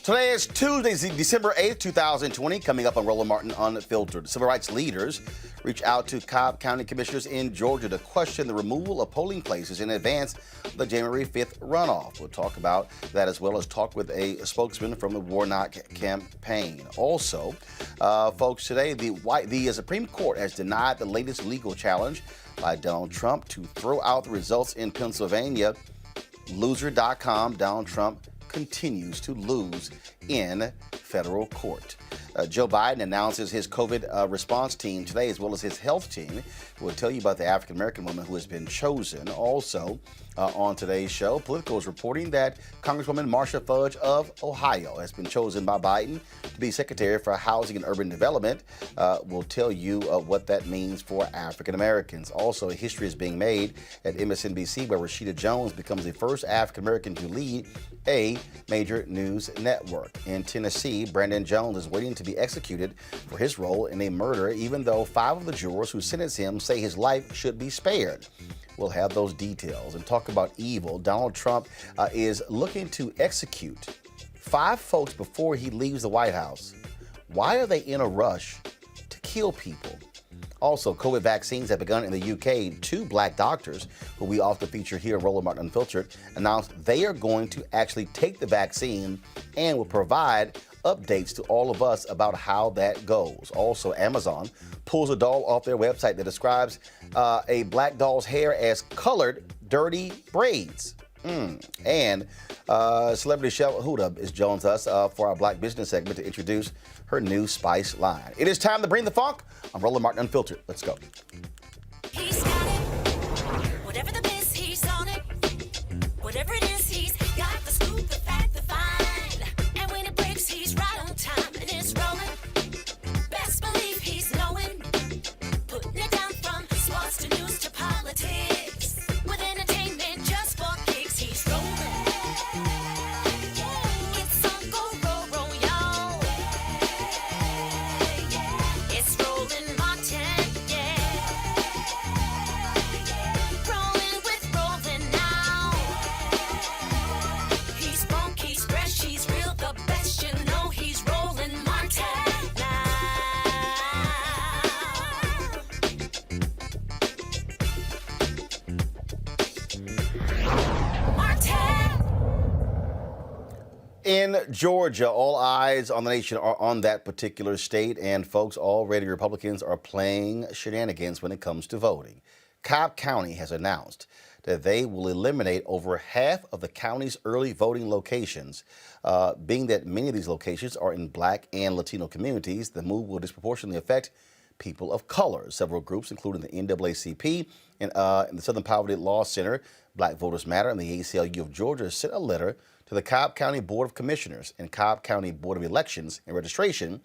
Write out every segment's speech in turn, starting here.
Today is Tuesday, December 8th, 2020. Coming up on Roland Martin Unfiltered. Civil rights leaders reach out to Cobb County commissioners in Georgia to question the removal of polling places in advance of the January 5th runoff. We'll talk about that as well as talk with a spokesman from the Warnock campaign. Also, folks, today the Supreme Court has denied the latest legal challenge by Donald Trump to throw out the results in Pennsylvania. Loser.com, Donald Trump continues to lose in federal court. Joe Biden announces his COVID response team today, as well as his health team. We'll tell you about the African-American woman who has been chosen. Also, on today's show, Politico is reporting that Congresswoman Marcia Fudge of Ohio has been chosen by Biden to be Secretary for Housing and Urban Development. We'll tell you what that means for African-Americans. Also, history is being made at MSNBC, where Rashida Jones becomes the first African-American to lead a major news network. In Tennessee, Brandon Jones is waiting to be executed for his role in a murder, even though 5 of the jurors who sentenced him say his life should be spared. We'll have those details and talk about evil. Donald Trump is looking to execute 5 folks before he leaves the White House. Why are they in a rush to kill people? Also, COVID vaccines have begun in the UK. 2 black doctors, who we often feature here in Roland Martin Unfiltered, announced they are going to actually take the vaccine and will provide updates to all of us about how that goes. Also, Amazon pulls a doll off their website that describes a black doll's hair as colored, dirty braids. And celebrity Shell Huda is joins us for our Black Business segment to introduce her new spice line. It is time to bring the funk. I'm Roland Martin Unfiltered. Let's go. He's got it. Whatever the biz, he's on it. Whatever it is, he's got the scoop, the fact, the find. And when it breaks, he's right on time and it's rolling. Best believe he's knowing. Putting it down from sports to news to politics. With entertainment just for kicks, he's rolling. It's on go, roll, y'all. It's Roland Martin, yeah. Rolling with Roland now. He's funk, he's fresh, he's real, the best, you know he's Roland Martin now. Martin! In Georgia, all eyes on the nation are on that particular state, and folks, already Republicans are playing shenanigans when it comes to voting. Cobb County has announced that they will eliminate over half of the county's early voting locations. Being that many of these locations are in Black and Latino communities, the move will disproportionately affect people of color. Several groups, including the NAACP and the Southern Poverty Law Center, Black Voters Matter, and the ACLU of Georgia, sent a letter to the Cobb County Board of Commissioners and Cobb County Board of Elections and Registration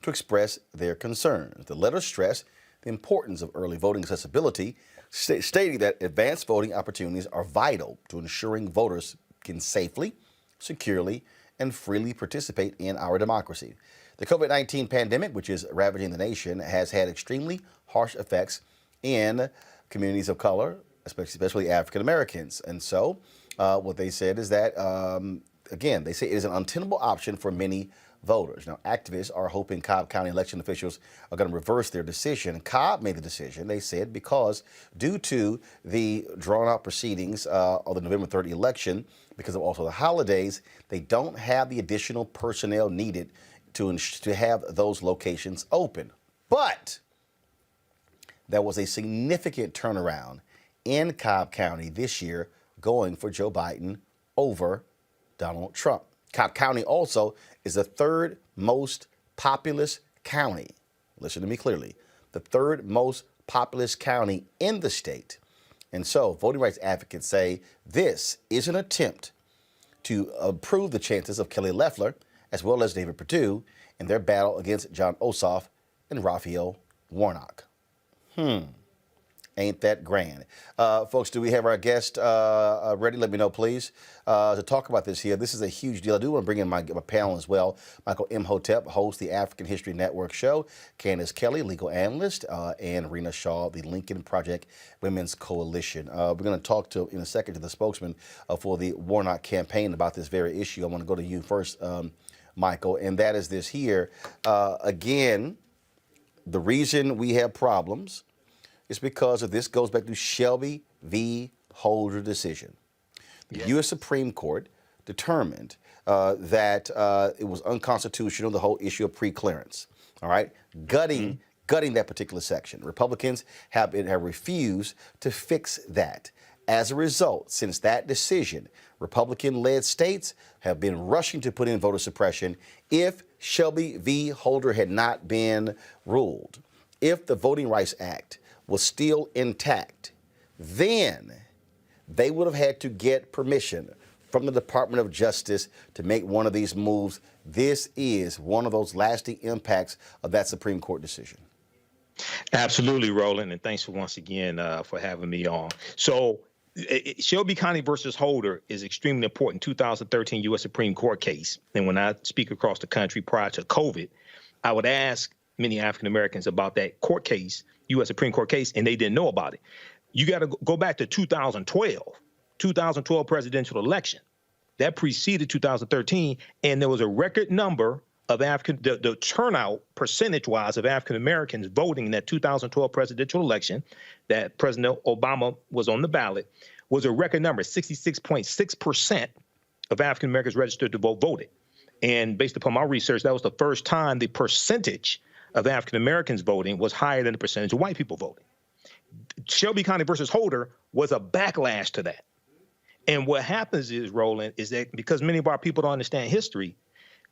to express their concerns. The letter stressed the importance of early voting accessibility, stating that advanced voting opportunities are vital to ensuring voters can safely, securely, and freely participate in our democracy. The COVID-19 pandemic, which is ravaging the nation, has had extremely harsh effects in communities of color, especially African Americans. And so what they said is that, again, they say it is an untenable option for many voters. Now, activists are hoping Cobb County election officials are going to reverse their decision. Cobb made the decision, they said, because due to the drawn-out proceedings of the November 3rd election, because of also the holidays, they don't have the additional personnel needed to have those locations open. But there was a significant turnaround in Cobb County this year, going for Joe Biden over Donald Trump. Cobb County also is the 3rd most populous county. Listen to me clearly. The 3rd most populous county in the state. And so voting rights advocates say this is an attempt to improve the chances of Kelly Loeffler as well as David Perdue in their battle against John Ossoff and Raphael Warnock. Ain't that grand? Folks, do we have our guest ready? Let me know, please, to talk about this here. This is a huge deal. I do want to bring in my panel as well. Michael Imhotep hosts the African History Network show. Candace Kelly, legal analyst, and Rena Shaw, the Lincoln Project Women's Coalition. We're going to talk to, in a second, to the spokesman for the Warnock campaign about this very issue. I want to go to you first, Michael, and that is this here. Again, the reason we have problems is because of this goes back to Shelby v. Holder decision. The U.S. Supreme Court determined that it was unconstitutional, the whole issue of preclearance. All right, gutting that particular section. Republicans have refused to fix that. As a result, since that decision, Republican-led states have been rushing to put in voter suppression. If Shelby v. Holder had not been ruled, if the Voting Rights Act was still intact, then they would have had to get permission from the Department of Justice to make one of these moves. This is one of those lasting impacts of that Supreme Court decision. Absolutely, Roland, and thanks for once again for having me on. So Shelby County versus Holder is extremely important. 2013 U.S. Supreme Court case. And when I speak across the country prior to COVID, I would ask many African Americans about that court case, U.S. Supreme Court case, and they didn't know about it. You got to go back to 2012 presidential election. That preceded 2013, and there was a record number of the turnout percentage-wise of African Americans voting in that 2012 presidential election that President Obama was on the ballot was a record number. 66.6% of African Americans registered to vote voted. And based upon my research, that was the first time the percentage of African Americans voting was higher than the percentage of white people voting. Shelby County versus Holder was a backlash to that. And what happens is, Roland, is that because many of our people don't understand history,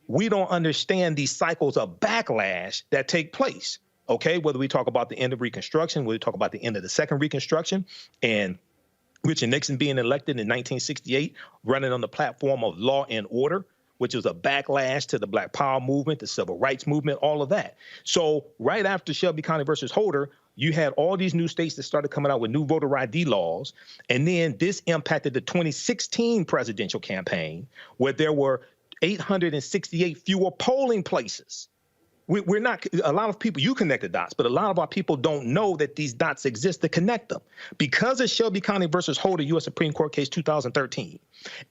we don't understand these cycles of backlash that take place, okay? Whether we talk about the end of Reconstruction, whether we talk about the end of the Second Reconstruction, and Richard Nixon being elected in 1968, running on the platform of law and order, which was a backlash to the Black Power movement, the Civil Rights movement, all of that. So right after Shelby County versus Holder, you had all these new states that started coming out with new voter ID laws. And then this impacted the 2016 presidential campaign, where there were 868 fewer polling places. We're not, a lot of people, you connect the dots, but a lot of our people don't know that these dots exist to connect them. Because of Shelby County versus Holder, U.S. Supreme Court case 2013,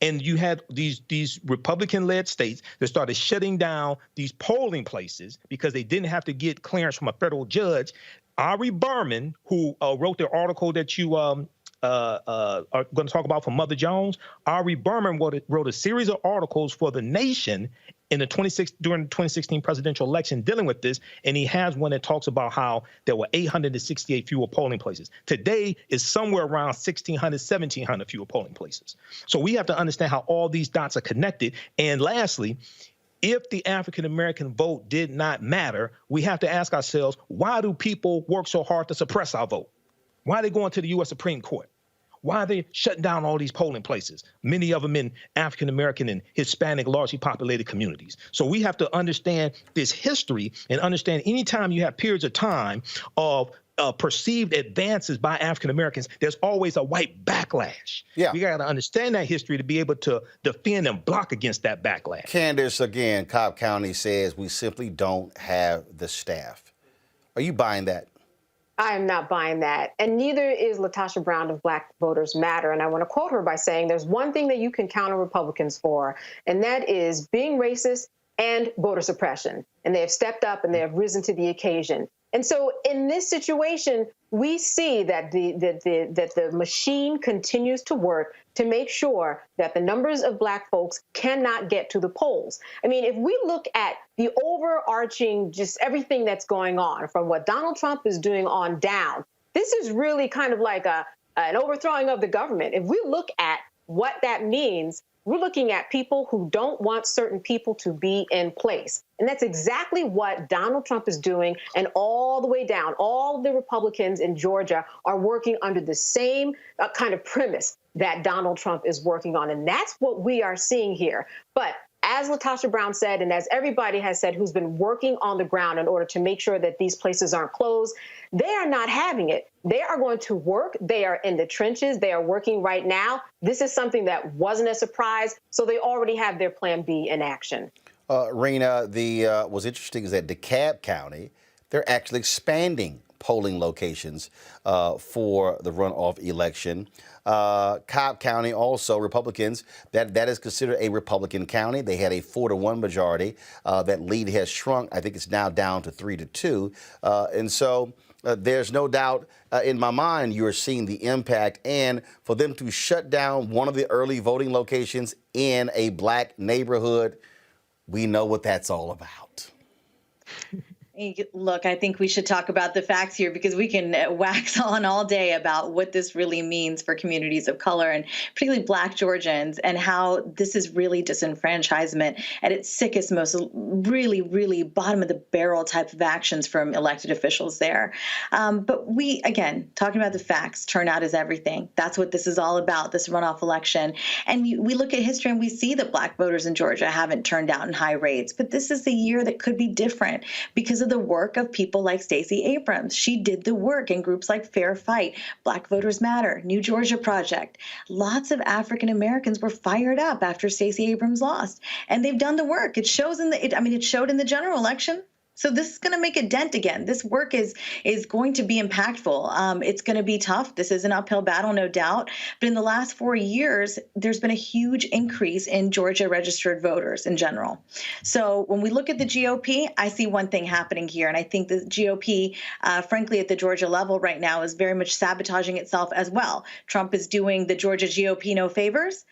and you had these Republican-led states that started shutting down these polling places because they didn't have to get clearance from a federal judge. Ari Berman, who wrote the article that you are going to talk about from Mother Jones, Ari Berman wrote a series of articles for The Nation during the 2016 presidential election dealing with this, and he has one that talks about how there were 868 fewer polling places. Today is somewhere around 1,600, 1,700 fewer polling places. So we have to understand how all these dots are connected. And lastly, if the African-American vote did not matter, we have to ask ourselves, why do people work so hard to suppress our vote? Why are they going to the U.S. Supreme Court? Why are they shutting down all these polling places, many of them in African-American and Hispanic, largely populated communities? So we have to understand this history and understand anytime you have periods of time of perceived advances by African-Americans, there's always a white backlash. Yeah. We got to understand that history to be able to defend and block against that backlash. Candace, again, Cobb County says we simply don't have the staff. Are you buying that? I am not buying that. And neither is LaTosha Brown of Black Voters Matter. And I want to quote her by saying there's one thing that you can count on Republicans for, and that is being racist and voter suppression. And they have stepped up and they have risen to the occasion. And so in this situation, we see that the machine continues to work to make sure that the numbers of Black folks cannot get to the polls. I mean, if we look at the overarching, just everything that's going on, from what Donald Trump is doing on down, this is really kind of like an overthrowing of the government. If we look at what that means, we're looking at people who don't want certain people to be in place. And that's exactly what Donald Trump is doing. And all the way down, all the Republicans in Georgia are working under the same kind of premise that Donald Trump is working on. And that's what we are seeing here. But as LaTosha Brown said, and as everybody has said who's been working on the ground in order to make sure that these places aren't closed, they are not having it. They are going to work. They are in the trenches. They are working right now. This is something that wasn't a surprise. So they already have their plan B in action. Rena, what's interesting is that DeKalb County, they're actually expanding polling locations for the runoff election. Cobb County also, Republicans, that is considered a Republican county. They had a 4-1 majority. That lead has shrunk. I think it's now down to 3-2. And so there's no doubt in my mind you're seeing the impact. And for them to shut down one of the early voting locations in a black neighborhood, we know what that's all about. Look, I think we should talk about the facts here because we can wax on all day about what this really means for communities of color and particularly Black Georgians and how this is really disenfranchisement at its sickest, most really, really bottom of the barrel type of actions from elected officials there. But we, again, talking about the facts, turnout is everything. That's what this is all about, this runoff election. And we look at history and we see that Black voters in Georgia haven't turned out in high rates. But this is the year that could be different because of the work of people like Stacey Abrams. She did the work in groups like Fair Fight, Black Voters Matter, New Georgia Project. Lots of African Americans were fired up after Stacey Abrams lost, and they've done the work. It shows in it showed in the general election. So this is going to make a dent again. This work is going to be impactful. It's going to be tough. This is an uphill battle, no doubt. But in the last 4 years, there's been a huge increase in Georgia registered voters in general. So when we look at the GOP, I see one thing happening here. And I think the GOP, frankly, at the Georgia level right now is very much sabotaging itself as well. Trump is doing the Georgia GOP no favors.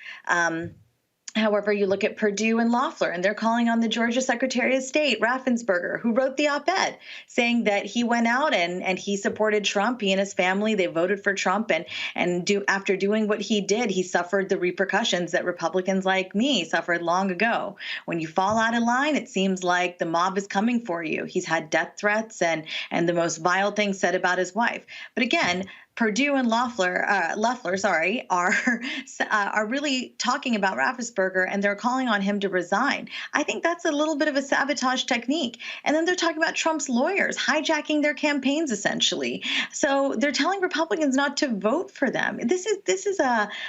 However, you look at Perdue and Loeffler, and they're calling on the Georgia Secretary of State, Raffensperger, who wrote the op-ed saying that he went out and he supported Trump. He and his family, they voted for Trump. After doing what he did, he suffered the repercussions that Republicans like me suffered long ago. When you fall out of line, it seems like the mob is coming for you. He's had death threats and the most vile things said about his wife. But again, Perdue and Loeffler, are really talking about Raffensperger, and they're calling on him to resign. I think that's a little bit of a sabotage technique. And then they're talking about Trump's lawyers hijacking their campaigns, essentially. So they're telling Republicans not to vote for them. This is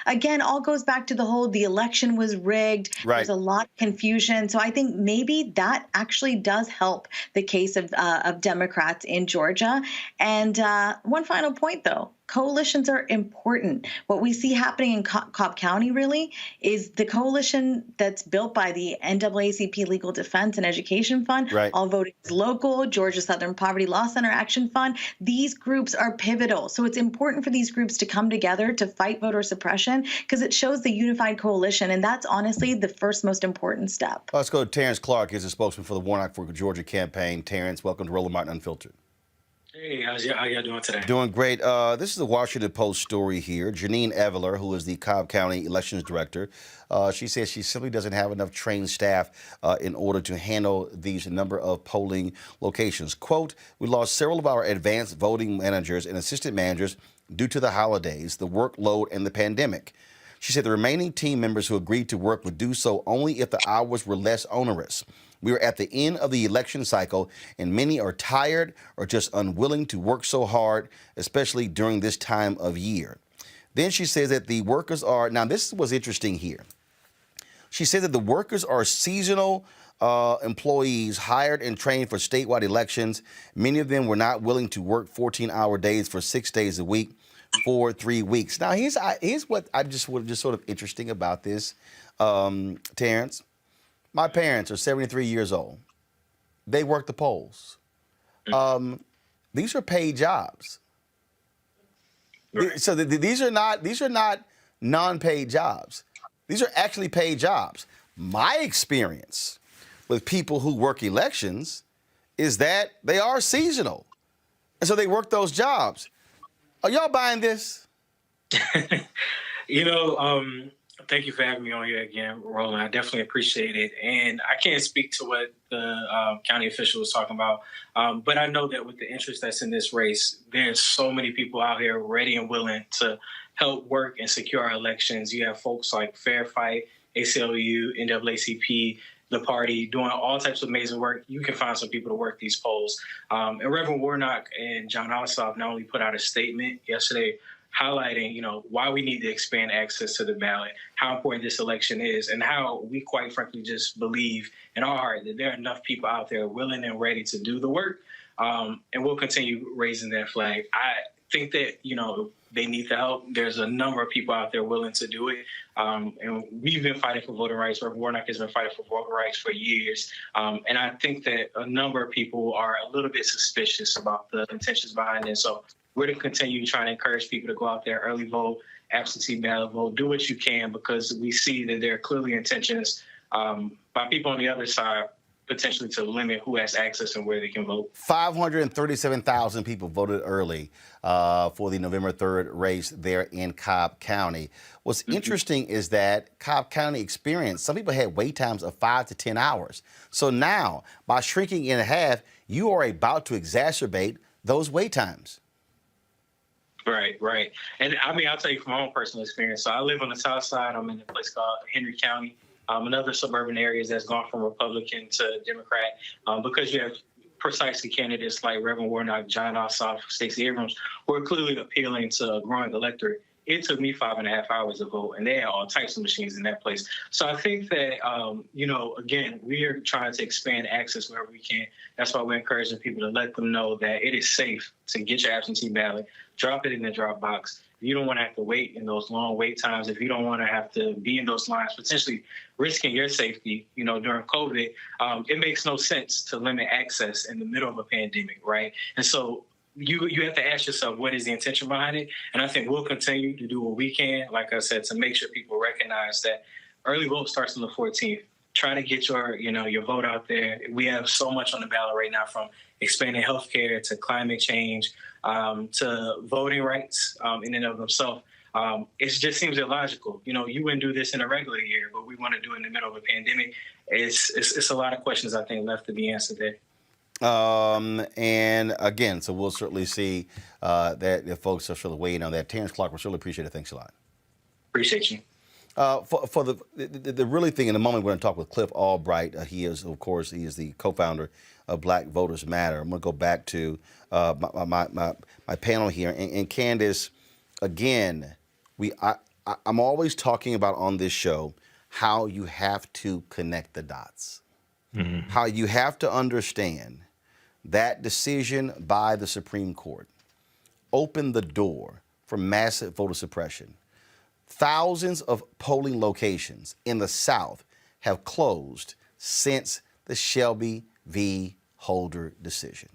again, all goes back to the election was rigged. Right. There's a lot of confusion. So I think maybe that actually does help the case of Democrats in Georgia. And one final point, though. Coalitions are important. What we see happening in Cobb County really is the coalition that's built by the NAACP Legal Defense and Education Fund, right. All Voting is Local, Georgia Southern Poverty Law Center Action Fund. These groups are pivotal. So it's important for these groups to come together to fight voter suppression because it shows the unified coalition. And that's honestly the first most important step. Let's go to Terrence Clark. He's a spokesman for the Warnock for Georgia campaign. Terrence, welcome to Roland Martin Unfiltered. Hey, how y'all doing today? Doing great. This is the Washington Post story here. Janine Eveler, who is the Cobb County Elections Director, she says she simply doesn't have enough trained staff in order to handle these number of polling locations. Quote, we lost several of our advanced voting managers and assistant managers due to the holidays, the workload, and the pandemic. She said the remaining team members who agreed to work would do so only if the hours were less onerous. We are at the end of the election cycle, and many are tired or just unwilling to work so hard, especially during this time of year. Then she says that the workers are, now this was interesting here. She said that the workers are seasonal employees hired and trained for statewide elections. Many of them were not willing to work 14-hour days for 6 days a week for 3 weeks. Now, here's what I just sort of interesting about this, Terrence. My parents are 73 years old. They work the polls. These are paid jobs. Right. So these are not non-paid jobs. These are actually paid jobs. My experience with people who work elections is that they are seasonal, and so they work those jobs. Are y'all buying this? Thank you for having me on here again, Roland. I definitely appreciate it. And I can't speak to what the county official was talking about, but I know that with the interest that's in this race, there's so many people out here ready and willing to help work and secure our elections. You have folks like Fair Fight, ACLU, NAACP, the party, doing all types of amazing work. You can find some people to work these polls. And Reverend Warnock and John Ossoff not only put out a statement yesterday highlighting, why we need to expand access to the ballot, how important this election is, and how we quite frankly just believe in our heart that there are enough people out there willing and ready to do the work. And we'll continue raising that flag. I think that, they need the help. There's a number of people out there willing to do it. And we've been fighting for voting rights. Reverend Warnock has been fighting for voting rights for years. And I think that a number of people are a little bit suspicious about the intentions behind it. So we're going to continue trying to encourage people to go out there, early vote, absentee ballot vote, do what you can, because we see that there are clearly intentions by people on the other side potentially to limit who has access and where they can vote. 537,000 people voted early for the November 3rd race there in Cobb County. What's interesting is that Cobb County experienced, some people had wait times of 5 to 10 hours. So now, by shrinking in half, you are about to exacerbate those wait times. Right. And I mean, I'll tell you from my own personal experience. So I live on the south side. I'm in a place called Henry County. Another suburban areas that's gone from Republican to Democrat, because you have precisely candidates like Reverend Warnock, John Ossoff, Stacey Abrams, who are clearly appealing to a growing electorate. It took me 5.5 hours to vote, and they had all types of machines in that place. So I think that, again, we are trying to expand access wherever we can. That's why we're encouraging people to let them know that it is safe to get your absentee ballot, drop it in the drop box. If you don't want to have to wait in those long wait times, if you don't want to have to be in those lines, potentially risking your safety, during COVID, it makes no sense to limit access in the middle of a pandemic, right? And so you have to ask yourself, what is the intention behind it? And I think we'll continue to do what we can, like I said, to make sure people recognize that early vote starts on the 14th. Try to get your vote out there. We have so much on the ballot right now, from expanding healthcare to climate change to voting rights in and of themselves. It just seems illogical. You wouldn't do this in a regular year, but we want to do it in the middle of a pandemic. It's a lot of questions, I think, left to be answered there. And again, so we'll certainly see that if folks are sort of waiting on that. Terrence Clark, we certainly appreciate it. Thanks a lot. Appreciate you. For the really thing in a moment, we're going to talk with Cliff Albright. He is the co-founder of Black Voters Matter. I'm going to go back to my panel here. And Candace, again, I'm always talking about on this show how you have to connect the dots, how you have to understand that decision by the Supreme Court opened the door for massive voter suppression. Thousands of polling locations in the South have closed since the Shelby v. Holder decision.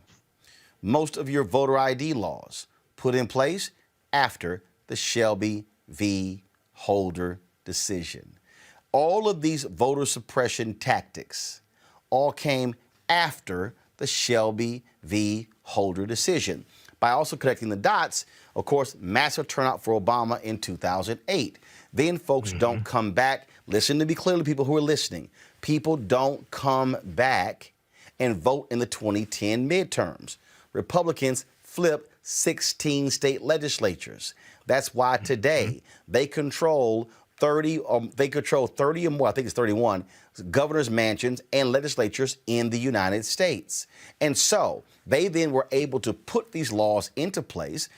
Most of your voter ID laws put in place after the Shelby v. Holder decision. All of these voter suppression tactics all came after the Shelby v. Holder decision. By also connecting the dots, of course, massive turnout for Obama in 2008. Then folks don't come back. Listen to me clearly, people who are listening. People don't come back and vote in the 2010 midterms. Republicans flip 16 state legislatures. That's why today they control 30 or more, I think it's 31, governor's mansions and legislatures in the United States. And so they then were able to put these laws into place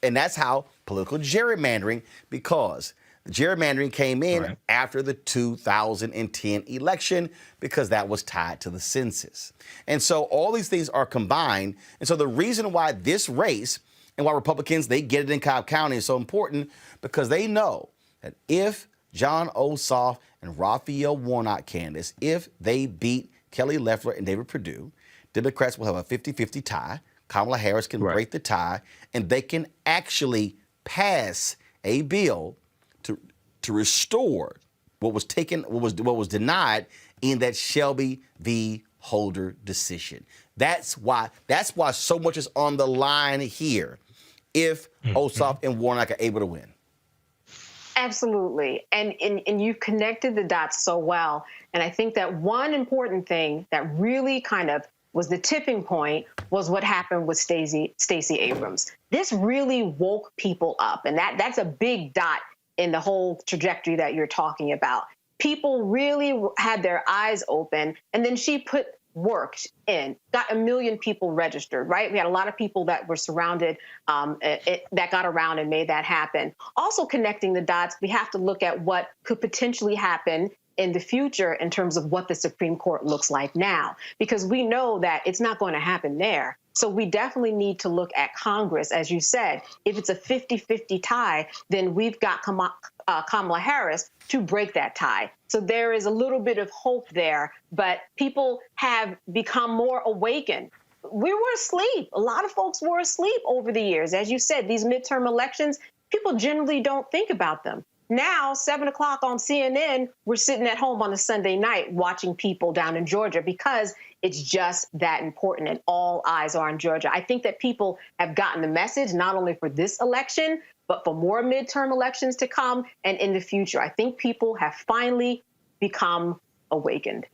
and that's how political gerrymandering, because the gerrymandering came in after the 2010 election, because that was tied to the census. And so all these things are combined. And so the reason why this race and why Republicans, they get it in Cobb County is so important, because they know that if John Ossoff and Raphael Warnock, Candace, if they beat Kelly Loeffler and David Perdue, Democrats will have a 50-50 tie. Kamala Harris can break the tie, and they can actually pass a bill to restore what was denied in that Shelby v. Holder decision. That's why so much is on the line here if Ossoff and Warnock are able to win. Absolutely. And you've connected the dots so well. And I think that one important thing that really kind of was the tipping point was what happened with Stacey Abrams. This really woke people up. And that's a big dot in the whole trajectory that you're talking about. People really had their eyes open. And then she put work in, got 1 million people registered, right? We had a lot of people that were surrounded, that got around and made that happen. Also connecting the dots, we have to look at what could potentially happen in the future in terms of what the Supreme Court looks like now, because we know that it's not going to happen there. So we definitely need to look at Congress. As you said, if it's a 50-50 tie, then we've got Kamala Harris to break that tie. So there is a little bit of hope there, but people have become more awakened. We were asleep. A lot of folks were asleep over the years. As you said, these midterm elections, people generally don't think about them. Now, 7 o'clock on CNN, we're sitting at home on a Sunday night watching people down in Georgia because it's just that important and all eyes are on Georgia. I think that people have gotten the message, not only for this election, but for more midterm elections to come and in the future. I think people have finally become awakened.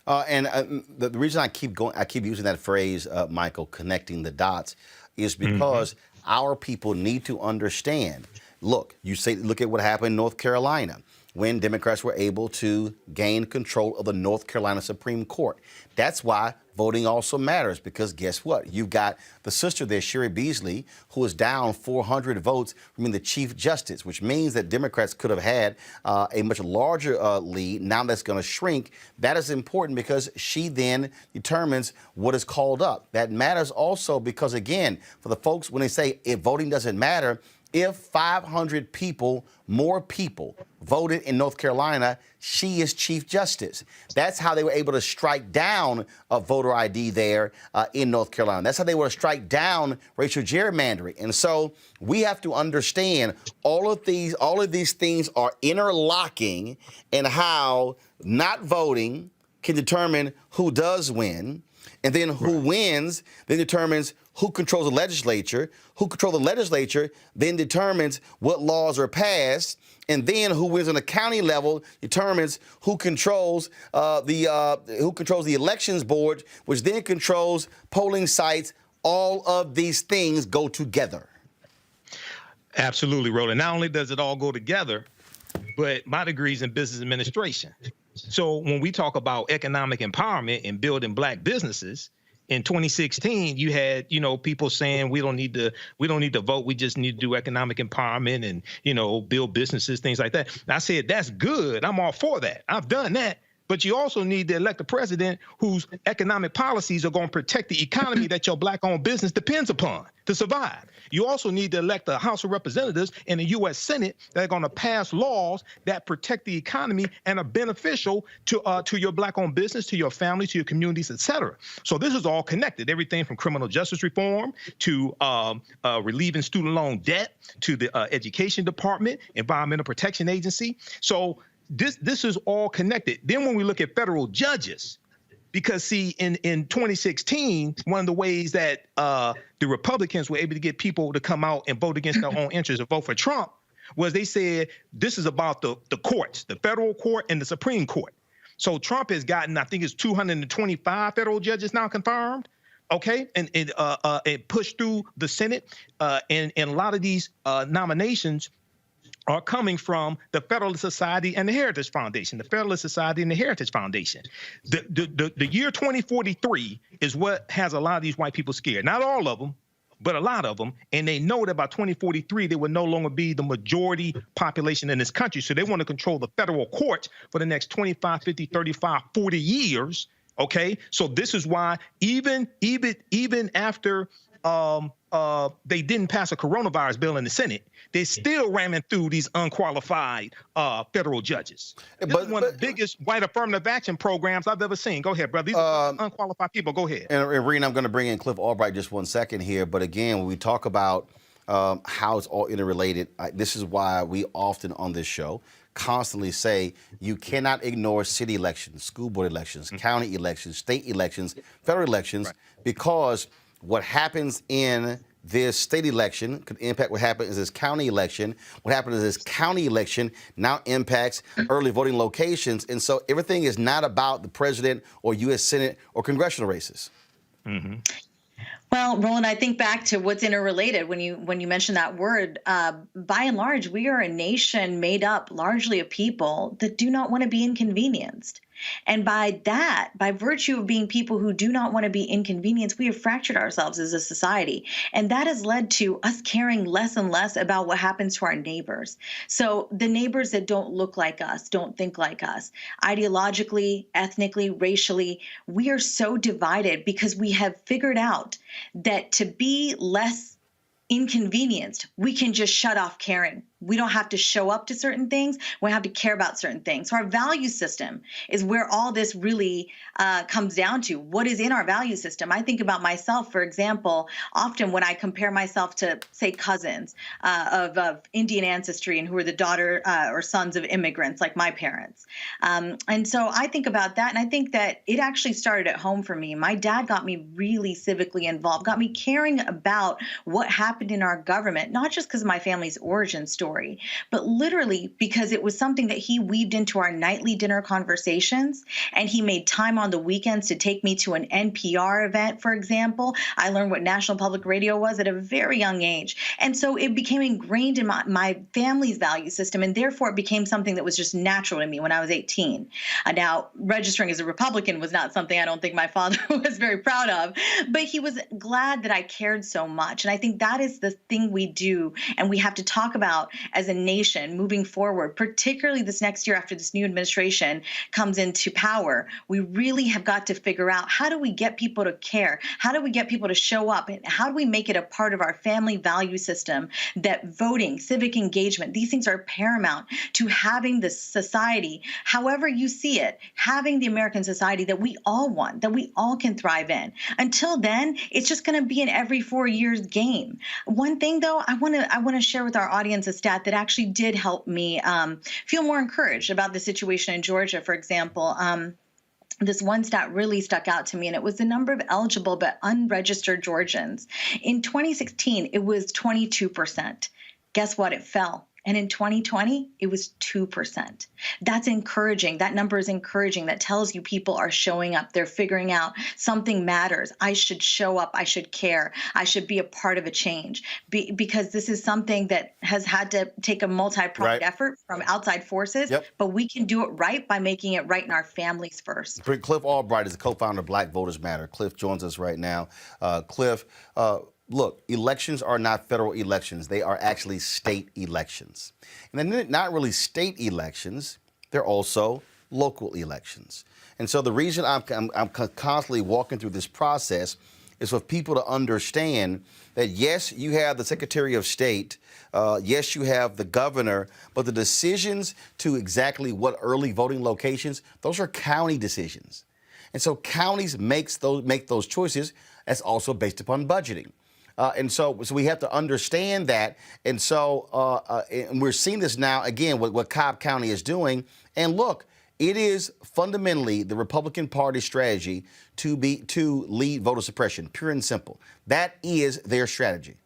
The reason I keep using that phrase, Michael, connecting the dots, is because our people need to understand. Look at what happened in North Carolina when Democrats were able to gain control of the North Carolina Supreme Court. That's why voting also matters, because guess what? You've got the sister there, Sherry Beasley, who is down 400 votes from being the Chief Justice, which means that Democrats could have had a much larger lead. Now that's going to shrink. That is important because she then determines what is called up. That matters also because, again, for the folks, when they say if voting doesn't matter, if 500 more people voted in North Carolina, she is Chief Justice. That's how they were able to strike down a voter ID there in North Carolina. That's how they were to strike down racial gerrymandering. And so we have to understand all of these things are interlocking, and how not voting can determine who does win. And then who wins then determines who controls the legislature. Who controls the legislature then determines what laws are passed. And then who wins on the county level determines who controls the elections board, which then controls polling sites. All of these things go together. Absolutely, Roland. Not only does it all go together, but my degree is in business administration. So when we talk about economic empowerment and building black businesses, in 2016, you had, people saying we don't need to vote. We just need to do economic empowerment and, build businesses, things like that. And I said, that's good. I'm all for that. I've done that. But you also need to elect a president whose economic policies are going to protect the economy that your black-owned business depends upon to survive. You also need to elect a House of Representatives and a U.S. Senate that are going to pass laws that protect the economy and are beneficial to your black-owned business, to your family, to your communities, et cetera. So this is all connected. Everything from criminal justice reform to relieving student loan debt to the Education Department, Environmental Protection Agency. So this is all connected. Then when we look at federal judges, because see, in 2016, one of the ways that the Republicans were able to get people to come out and vote against their own interests and vote for Trump was they said this is about the courts, the federal court and the Supreme Court. So Trump has gotten, I think it's 225 federal judges now confirmed. Okay, and it pushed through the Senate, and a lot of these nominations are coming from the Federalist Society and the Heritage Foundation, the Federalist Society and the Heritage Foundation. The year 2043 is what has a lot of these white people scared. Not all of them, but a lot of them. And they know that by 2043, they will no longer be the majority population in this country. So they want to control the federal courts for the next 25, 50, 35, 40 years. Okay, so this is why even after they didn't pass a coronavirus bill in the Senate, they're still ramming through these unqualified federal judges. This is one of the biggest white affirmative action programs I've ever seen. Go ahead, brother. These are unqualified people. Go ahead. And Rena, I'm going to bring in Cliff Albright just 1 second here. But again, when we talk about how it's all interrelated, this is why we often on this show constantly say you cannot ignore city elections, school board elections, county elections, state elections, federal elections, because what happens in this state election could impact what happens in this county election. What happens in this county election now impacts early voting locations. And so everything is not about the president or U.S. Senate or congressional races. Mm-hmm. Well, Roland, I think back to what's interrelated when you mention that word. By and large, we are a nation made up largely of people that do not want to be inconvenienced. And by virtue of being people who do not want to be inconvenienced, we have fractured ourselves as a society. And that has led to us caring less and less about what happens to our neighbors. So the neighbors that don't look like us, don't think like us, ideologically, ethnically, racially, we are so divided because we have figured out that to be less inconvenienced, we can just shut off caring. We don't have to show up to certain things. We don't have to care about certain things. So our value system is where all this really comes down to. What is in our value system? I think about myself, for example, often when I compare myself to, say, cousins of Indian ancestry and who are the daughter or sons of immigrants like my parents. And so I think about that, and I think that it actually started at home for me. My dad got me really civically involved, got me caring about what happened in our government, not just because of my family's origin story, but literally because it was something that he weaved into our nightly dinner conversations. And he made time on the weekends to take me to an NPR event, for example. I learned what National Public Radio was at a very young age. And so it became ingrained in my family's value system. And therefore, it became something that was just natural to me when I was 18. Now, registering as a Republican was not something I don't think my father was very proud of, but he was glad that I cared so much. And I think that is the thing we do and we have to talk about as a nation moving forward, particularly this next year after this new administration comes into power. We really have got to figure out, how do we get people to care? How do we get people to show up? And how do we make it a part of our family value system that voting, civic engagement, these things are paramount to having this society, however you see it, having the American society that we all want, that we all can thrive in. Until then, it's just going to be an every 4 years game. One thing, though, I want to share with our audience a stat that actually did help me feel more encouraged about the situation in Georgia, for example. This one stat really stuck out to me, and it was the number of eligible but unregistered Georgians. In 2016, it was 22%. Guess what? It fell. And in 2020, it was 2%. That's encouraging. That number is encouraging. That tells you people are showing up. They're figuring out something matters. I should show up. I should care. I should be a part of a change because this is something that has had to take a multi-pronged effort from outside forces, but we can do it right by making it right in our families first. Cliff Albright is the co-founder of Black Voters Matter. Cliff joins us right now. Cliff, look, elections are not federal elections. They are actually state elections. And they're not really state elections. They're also local elections. And so the reason I'm constantly walking through this process is for people to understand that, yes, you have the Secretary of State, yes, you have the governor, but the decisions to exactly what early voting locations, those are county decisions. And so counties make those choices. That's also based upon budgeting. And so we have to understand that. And so and we're seeing this now, again, what Cobb County is doing. And look, it is fundamentally the Republican Party strategy to lead voter suppression, pure and simple. That is their strategy.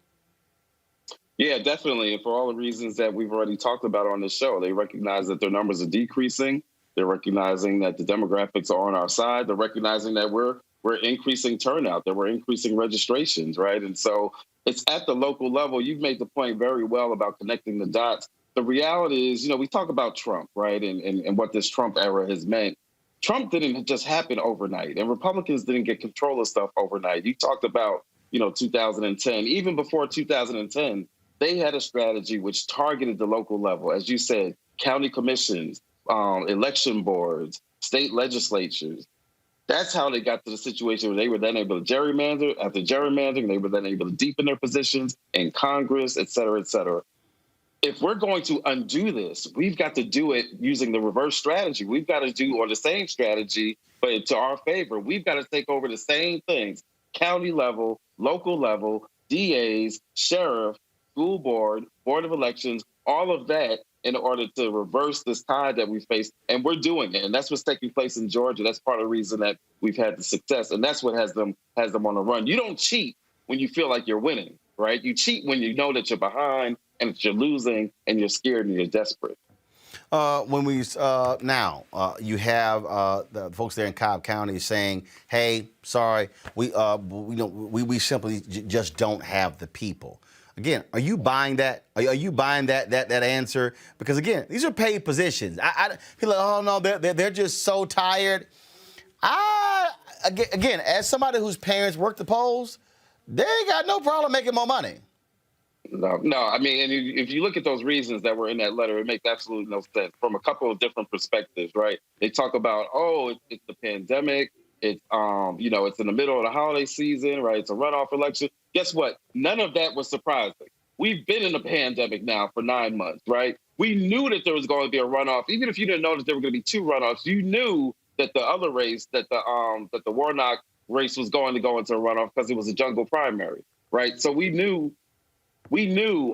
Yeah, definitely. And for all the reasons that we've already talked about on this show, they recognize that their numbers are decreasing. They're recognizing that the demographics are on our side. They're recognizing that we're increasing turnout, that we're increasing registrations, right? And so it's at the local level. You've made the point very well about connecting the dots. The reality is, we talk about Trump, right? And what this Trump era has meant. Trump didn't just happen overnight, and Republicans didn't get control of stuff overnight. You talked about, 2010. Even before 2010, they had a strategy which targeted the local level. As you said, county commissions, election boards, state legislatures. That's how they got to the situation where they were then able to gerrymander. After gerrymandering, they were then able to deepen their positions in Congress, et cetera, et cetera. If we're going to undo this, we've got to do it using the reverse strategy. We've got to do on the same strategy, but to our favor. We've got to take over the same things: county level, local level, DAs, sheriff, school board, board of elections, all of that, in order to reverse this tide that we face. And we're doing it. And that's what's taking place in Georgia. That's part of the reason that we've had the success. And that's what has them on the run. You don't cheat when you feel like you're winning, right? You cheat when you know that you're behind and that you're losing and you're scared and you're desperate. You have the folks there in Cobb County saying, "Hey, sorry, we simply just don't have the people." Again, are you buying that? Are you buying that answer? Because again, these are paid positions. People are like, oh no, they're just so tired. Again, as somebody whose parents work the polls, they ain't got no problem making more money. No. I mean, and if you look at those reasons that were in that letter, it makes absolutely no sense from a couple of different perspectives, right? They talk about, it's the pandemic. It's, it's in the middle of the holiday season, right? It's a runoff election. Guess what? None of that was surprising. We've been in a pandemic now for 9 months, right? We knew that there was going to be a runoff. Even if you didn't know that there were going to be 2 runoffs, you knew that the other race, that the Warnock race was going to go into a runoff because it was a jungle primary, right? So we knew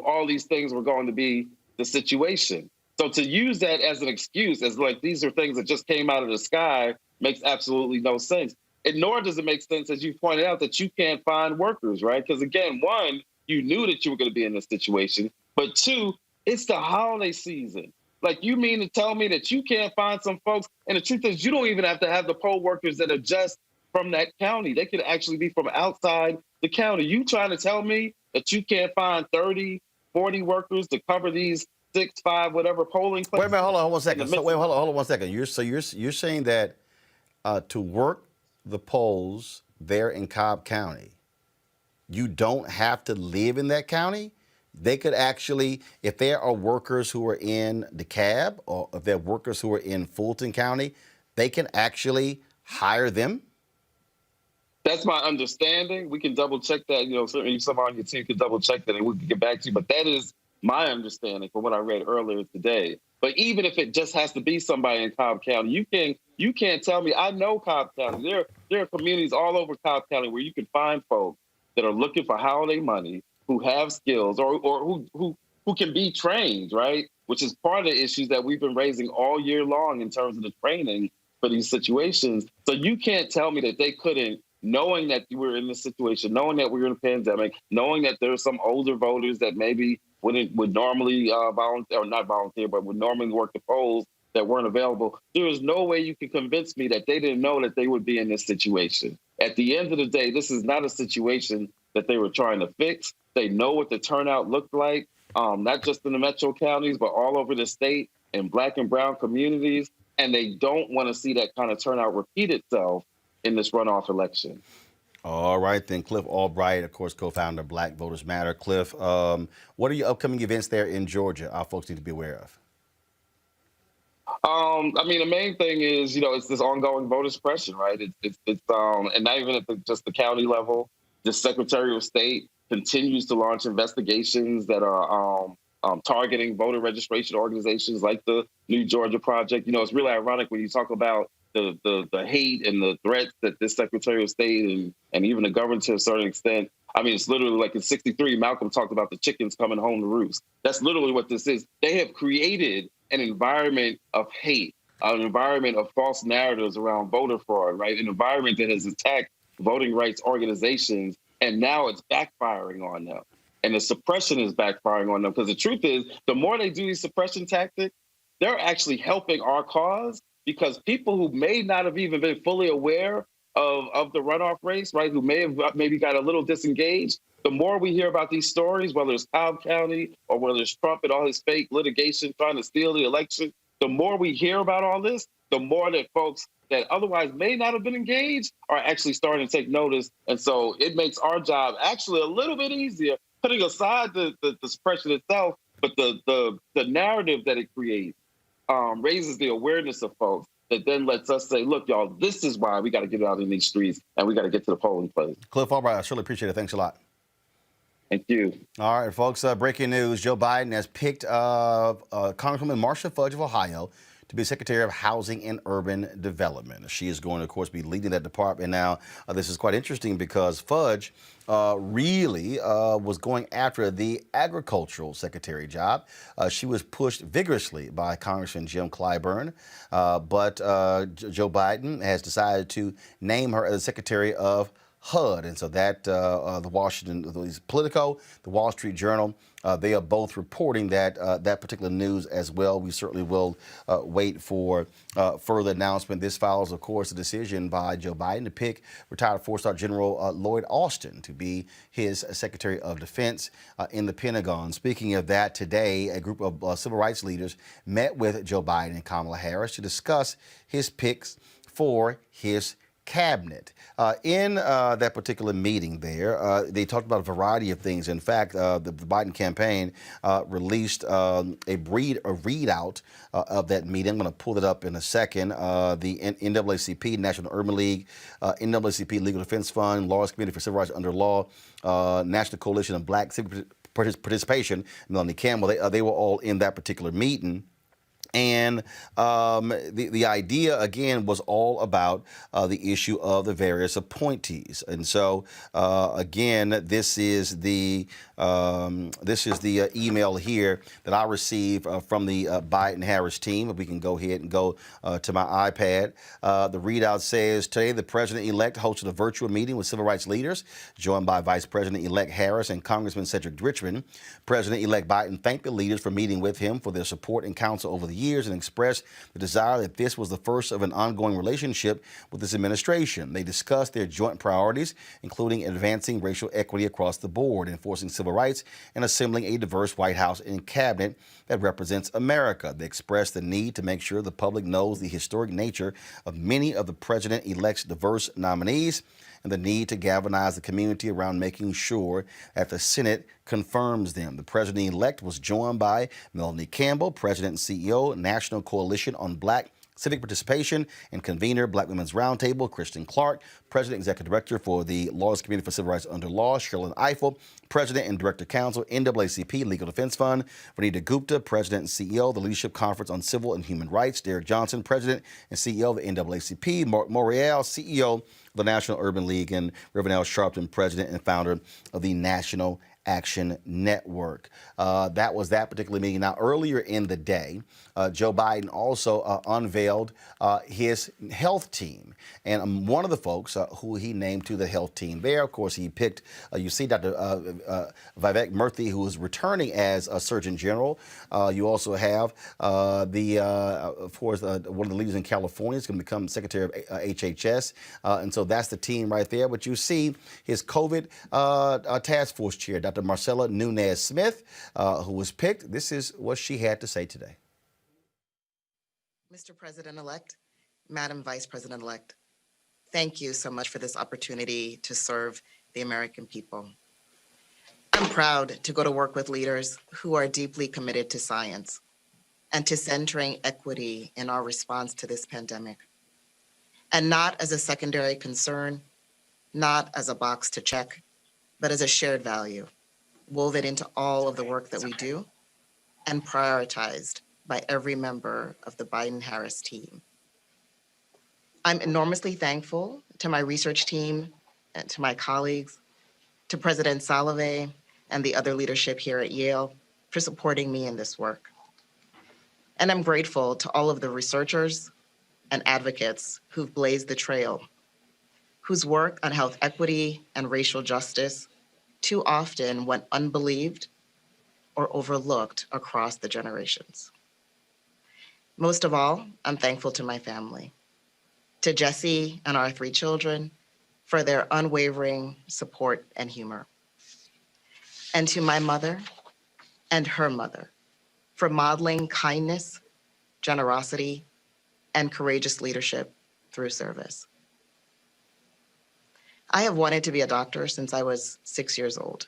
all these things were going to be the situation. So to use that as an excuse, as like these are things that just came out of the sky, makes absolutely no sense. And nor does it make sense, as you pointed out, that you can't find workers, right? Because again, 1, you knew that you were going to be in this situation, but 2, it's the holiday season. Like, you mean to tell me that you can't find some folks? And the truth is, you don't even have to have the poll workers that are just from that county. They could actually be from outside the county. You trying to tell me that you can't find 30, 40 workers to cover these 6, 5, whatever polling places? Wait a minute, hold on 1 second. Hold on 1 second. You're saying that to work the polls there in Cobb County, you don't have to live in that county? They could actually, if there are workers who are in DeKalb or if there are workers who are in Fulton County, they can actually hire them? That's my understanding. We can double check that. Certainly someone on your team could double check that and we can get back to you. But that is my understanding from what I read earlier today. But even if it just has to be somebody in Cobb County, you can't tell me. I know Cobb County. There are communities all over Cobb County where you can find folks that are looking for holiday money, who have skills or who can be trained, right? Which is part of the issues that we've been raising all year long in terms of the training for these situations. So you can't tell me that they couldn't, knowing that we're in this situation, knowing that we're in a pandemic, knowing that there are some older voters that maybe would normally volunteer, or not volunteer, but would normally work the polls that weren't available. There is no way you can convince me that they didn't know that they would be in this situation. At the end of the day, this is not a situation that they were trying to fix. They know what the turnout looked like, not just in the metro counties, but all over the state in Black and brown communities. And they don't want to see that kind of turnout repeat itself in this runoff election. All right, then. Cliff Albright, of course, co-founder of Black Voters Matter. Cliff, what are your upcoming events there in Georgia our folks need to be aware of? The main thing is, it's this ongoing voter suppression, right? It's and not even at just the county level. The Secretary of State continues to launch investigations that are targeting voter registration organizations like the New Georgia Project. It's really ironic when you talk about the hate and the threats that this Secretary of State and even the governor to a certain extent. It's literally like in '63, Malcolm talked about the chickens coming home to roost. That's literally what this is. They have created an environment of hate, an environment of false narratives around voter fraud, right? An environment that has attacked voting rights organizations, and now it's backfiring on them. And the suppression is backfiring on them, because the truth is, the more they do these suppression tactics, they're actually helping our cause, because people who may not have even been fully aware of the runoff race, right, who may have maybe got a little disengaged, the more we hear about these stories, whether it's Cobb County or whether it's Trump and all his fake litigation trying to steal the election, the more we hear about all this, the more that folks that otherwise may not have been engaged are actually starting to take notice. And so it makes our job actually a little bit easier, putting aside the suppression itself, but the narrative that it creates raises the awareness of folks that then lets us say, look, y'all, this is why we got to get out in these streets and we got to get to the polling place. Cliff Albright, I surely appreciate it. Thanks a lot. Thank you. All right, folks, breaking news. Joe Biden has picked Congresswoman Marsha Fudge of Ohio to be Secretary of Housing and Urban Development. She is going to, of course, be leading that department. Now, this is quite interesting because Fudge really was going after the agricultural secretary job. She was pushed vigorously by Congressman Jim Clyburn, but Joe Biden has decided to name her as Secretary of HUD. And so that the Washington, the Politico, the Wall Street Journal, they are both reporting that that particular news as well. We certainly will wait for further announcement. This follows, of course, a decision by Joe Biden to pick retired four-star General Lloyd Austin to be his Secretary of Defense in the Pentagon. Speaking of that, today, a group of civil rights leaders met with Joe Biden and Kamala Harris to discuss his picks for his cabinet. In that particular meeting there, they talked about a variety of things. In fact, the Biden campaign released a readout of that meeting. I'm going to pull it up in a second. The NAACP, National Urban League, NAACP Legal Defense Fund, Lawyers Committee for Civil Rights Under Law, National Coalition of Black Civic Participation, Melanie Campbell, they were all in that particular meeting. And the idea, again, was all about the issue of the various appointees. And so, again, this is the email here that I received from the Biden-Harris team. If we can go ahead and go to my iPad. The readout says, today the president-elect hosted a virtual meeting with civil rights leaders, joined by Vice President-elect Harris and Congressman Cedric Richmond. President-elect Biden thanked the leaders for meeting with him for their support and counsel over the years and expressed the desire that this was the first of an ongoing relationship with this administration. They discussed their joint priorities, including advancing racial equity across the board, enforcing civil rights, and assembling a diverse White House and cabinet that represents America. They expressed the need to make sure the public knows the historic nature of many of the president-elect's diverse nominees and the need to galvanize the community around making sure that the Senate confirms them. The president-elect was joined by Melanie Campbell, President and CEO, National Coalition on Black Civic Participation and convener, Black Women's Roundtable, Kristen Clark, President Executive Director for the Lawyers Committee for Civil Rights Under Law, Sherlyn Ifill, President and Director Counsel, NAACP Legal Defense Fund, Vanita Gupta, President and CEO, the Leadership Conference on Civil and Human Rights, Derek Johnson, President and CEO of the NAACP, Mark Morial, CEO of the National Urban League, and Reverend Al Sharpton, President and founder of the National Action Network. That was that particular meeting. Now, earlier in the day, Joe Biden also unveiled his health team. And one of the folks who he named to the health team there, of course, he picked, you see Dr. Vivek Murthy, who is returning as a Surgeon General. You also have of course, one of the leaders in California is going to become Secretary of HHS. And so that's the team right there. But you see his COVID task force chair, Dr. Marcella Nunez-Smith, who was picked. This is what she had to say today. Mr. President-elect, Madam Vice President-elect, thank you so much for this opportunity to serve the American people. I'm proud to go to work with leaders who are deeply committed to science and to centering equity in our response to this pandemic, and not as a secondary concern, not as a box to check, but as a shared value, woven into all of the work that we do and prioritized by every member of the Biden-Harris team. I'm enormously thankful to my research team and to my colleagues, to President Salovey and the other leadership here at Yale for supporting me in this work. And I'm grateful to all of the researchers and advocates who've blazed the trail, whose work on health equity and racial justice too often went unbelieved or overlooked across the generations. Most of all, I'm thankful to my family, to Jesse and our 3 children for their unwavering support and humor, and to my mother and her mother for modeling kindness, generosity, and courageous leadership through service. I have wanted to be a doctor since I was 6 years old,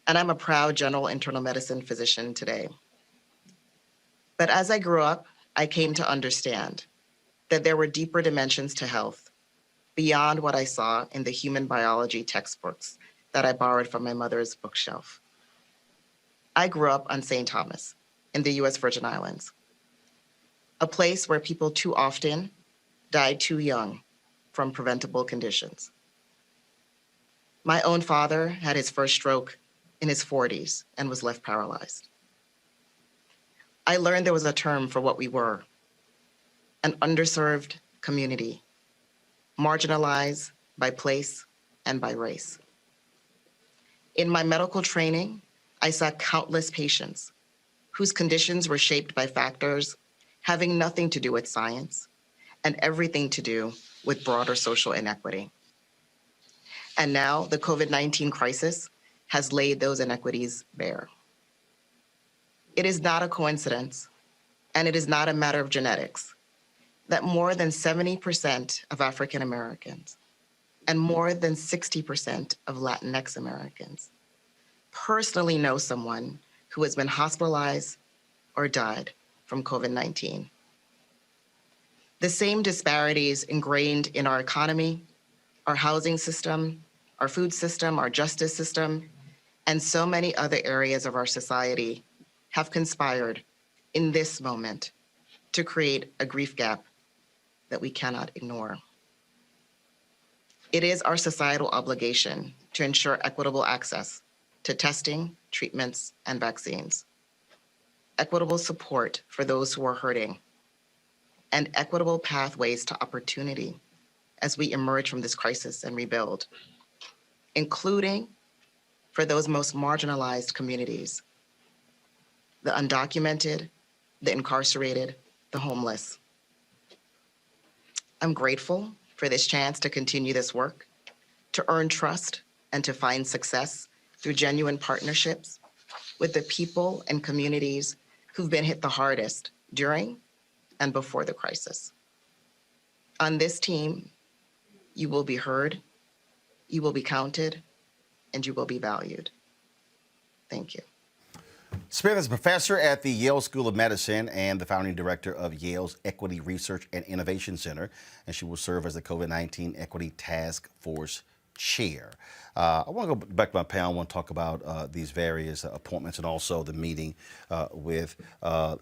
and I'm a proud general internal medicine physician today. But as I grew up, I came to understand that there were deeper dimensions to health beyond what I saw in the human biology textbooks that I borrowed from my mother's bookshelf. I grew up on St. Thomas in the US Virgin Islands, a place where people too often died too young from preventable conditions. My own father had his first stroke in his 40s and was left paralyzed. I learned there was a term for what we were, an underserved community, marginalized by place, and by race. In my medical training, I saw countless patients whose conditions were shaped by factors having nothing to do with science and everything to do with broader social inequity. And now the COVID-19 crisis has laid those inequities bare. It is not a coincidence, and it is not a matter of genetics, that more than 70% of African Americans and more than 60% of Latinx Americans personally know someone who has been hospitalized or died from COVID-19. The same disparities ingrained in our economy, our housing system, our food system, our justice system, and so many other areas of our society have conspired in this moment to create a grief gap that we cannot ignore. It is our societal obligation to ensure equitable access to testing, treatments, and vaccines, equitable support for those who are hurting, and equitable pathways to opportunity as we emerge from this crisis and rebuild, including for those most marginalized communities, the undocumented, the incarcerated, the homeless. I'm grateful for this chance to continue this work, to earn trust and to find success through genuine partnerships with the people and communities who've been hit the hardest during and before the crisis. On this team, you will be heard, you will be counted, and you will be valued. Thank you. Smith is a professor at the Yale School of Medicine and the founding director of Yale's Equity Research and Innovation Center, and she will serve as the COVID-19 Equity Task Force chair. I want to go back to my panel. I want to talk about these various appointments and also the meeting with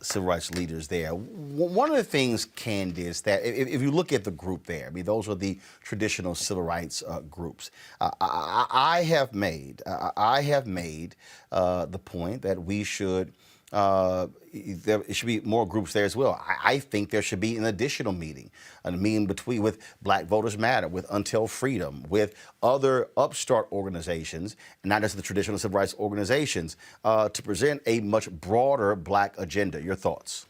civil rights leaders there. One of the things, Candace, that if you look at the group there, I mean, those are the traditional civil rights groups. I have made the point that we should there should be more groups there as well. I think there should be an additional meeting, a meeting with Black Voters Matter, with Until Freedom, with other upstart organizations, not just the traditional civil rights organizations, to present a much broader Black agenda. Your thoughts?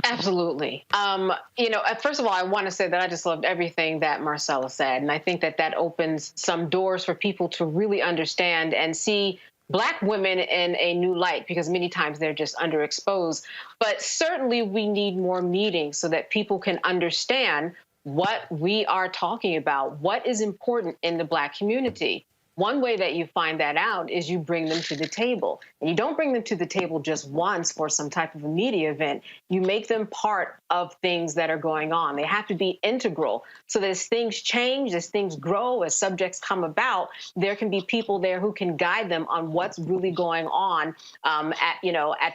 Absolutely. First of all, I want to say that I just loved everything that Marcella said. And I think that that opens some doors for people to really understand and see Black women in a new light, because many times they're just underexposed. But certainly we need more meetings so that people can understand what we are talking about, what is important in the Black community. One way that you find that out is you bring them to the table. And you don't bring them to the table just once for some type of a media event. You make them part of things that are going on. They have to be integral so that as things change, as things grow, as subjects come about, there can be people there who can guide them on what's really going on at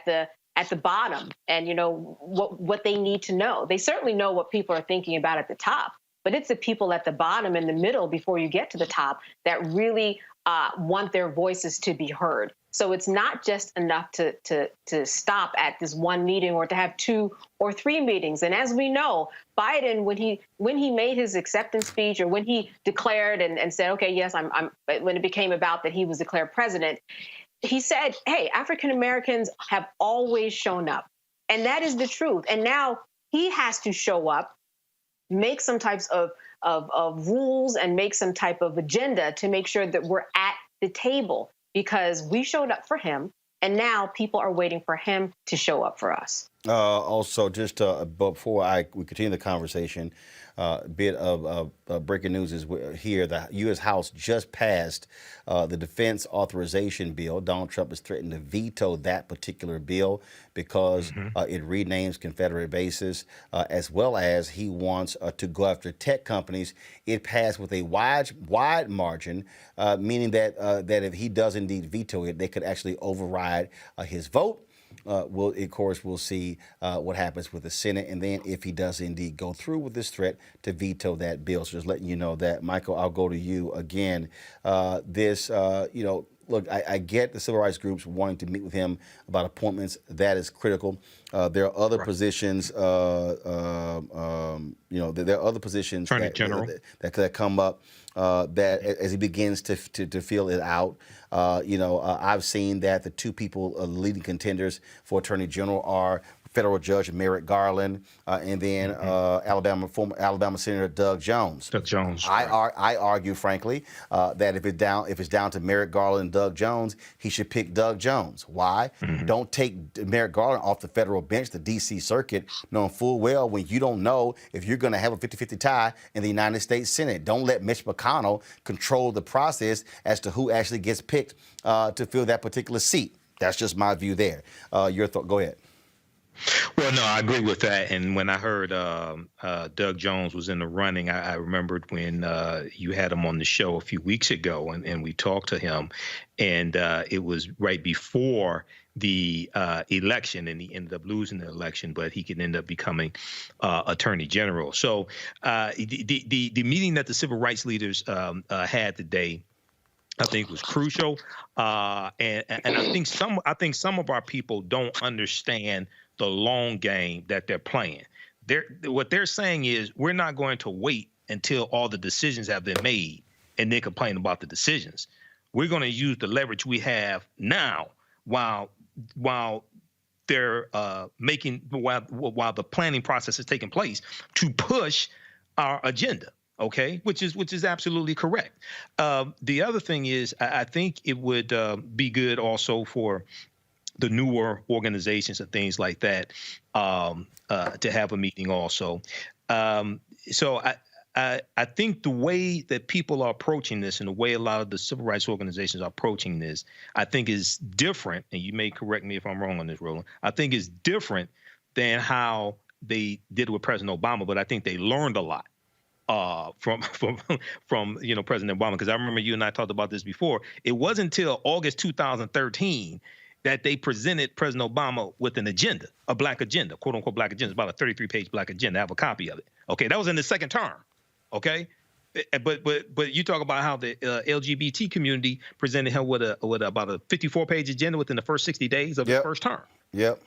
the bottom, and what they need to know. They certainly know what people are thinking about at the top, but it's the people at the bottom and the middle before you get to the top that really want their voices to be heard. So it's not just enough to stop at this one meeting or to have 2 or 3 meetings. And as we know, Biden, when he made his acceptance speech, or when he declared and said, okay, yes, when it became about that he was declared president, he said, hey, African Americans have always shown up. And that is the truth. And now he has to show up, make some types of rules and make some type of agenda to make sure that we're at the table, because we showed up for him and now people are waiting for him to show up for us. Also, just before we continue the conversation, a bit of breaking news is here. The U.S. House just passed the Defense Authorization Bill. Donald Trump has threatened to veto that particular bill because it renames Confederate bases, as well as he wants to go after tech companies. It passed with a wide margin, meaning that if he does indeed veto it, they could actually override his vote. We'll see what happens with the Senate, and then if he does indeed go through with this threat to veto that bill. So just letting you know that. Michael, I'll go to you again. Look, I get the civil rights groups wanting to meet with him about appointments. That is critical. There are other positions, You know, there are other positions Attorney General. that come up that as he begins to feel it out. I've seen that the two people leading contenders for Attorney General are federal judge Merrick Garland and then former Alabama Senator Doug Jones. Doug Jones. I argue, frankly, that if it's down to Merrick Garland and Doug Jones, he should pick Doug Jones. Why? Don't take Merrick Garland off the federal bench, the D.C. Circuit, knowing full well when you don't know if you're going to have a 50-50 tie in the United States Senate. Don't let Mitch McConnell control the process as to who actually gets picked to fill that particular seat. That's just my view there. Your thought? Go ahead. Well, no, I agree with that. And when I heard Doug Jones was in the running, I remembered when you had him on the show a few weeks ago, and we talked to him, and it was right before the election, and he ended up losing the election, but he could end up becoming Attorney General. So the meeting that the civil rights leaders had today, I think, was crucial, and I think some of our people don't understand the long game that they're playing. What they're saying is we're not going to wait until all the decisions have been made and then complain about the decisions. We're going to use the leverage we have now while they're while the planning process is taking place to push our agenda. Okay, which is absolutely correct. The other thing is, I think it would be good also for the newer organizations and things like that to have a meeting also. So I think the way that people are approaching this and the way a lot of the civil rights organizations are approaching this, I think is different. And you may correct me if I'm wrong on this, Roland. I think is different than how they did with President Obama, but I think they learned a lot from President Obama, because I remember you and I talked about this before. It wasn't until August 2013 that they presented President Obama with an agenda, a black agenda, quote unquote black agenda. It's about a 33-page black agenda. I have a copy of it. Okay, that was in the second term. Okay, but you talk about how the LGBT community presented him with about a 54-page agenda within the first 60 days of his first term. Yep.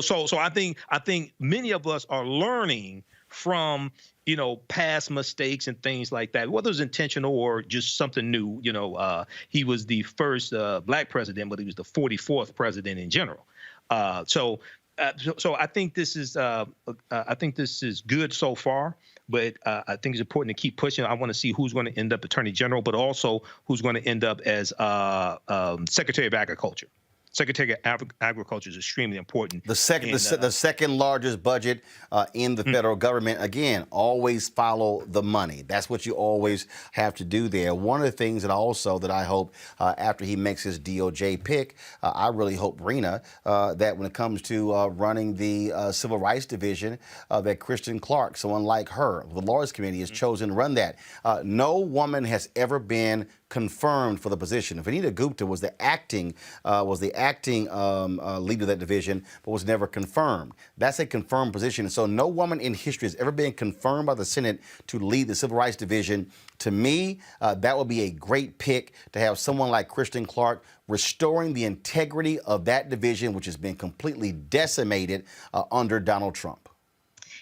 So I think many of us are learning from past mistakes and things like that, whether it's intentional or just something new. He was the first black president, but he was the 44th president in general. So I think this is good so far, but I think it's important to keep pushing. I want to see who's going to end up Attorney General, but also who's going to end up as Secretary of Agriculture. Secretary of Agriculture is extremely important. The second largest budget in the federal government. Again, always follow the money. That's what you always have to do there. One of the things that I hope after he makes his DOJ pick, I really hope, Rena, that when it comes to running the Civil Rights Division, that Kristen Clark, someone like her, the Lawyers Committee has chosen to run that. No woman has ever been confirmed for the position. Vanita Gupta was the acting leader of that division, but was never confirmed. That's a confirmed position. And so no woman in history has ever been confirmed by the Senate to lead the Civil Rights Division. To me, that would be a great pick to have someone like Kristen Clark restoring the integrity of that division, which has been completely decimated under Donald Trump.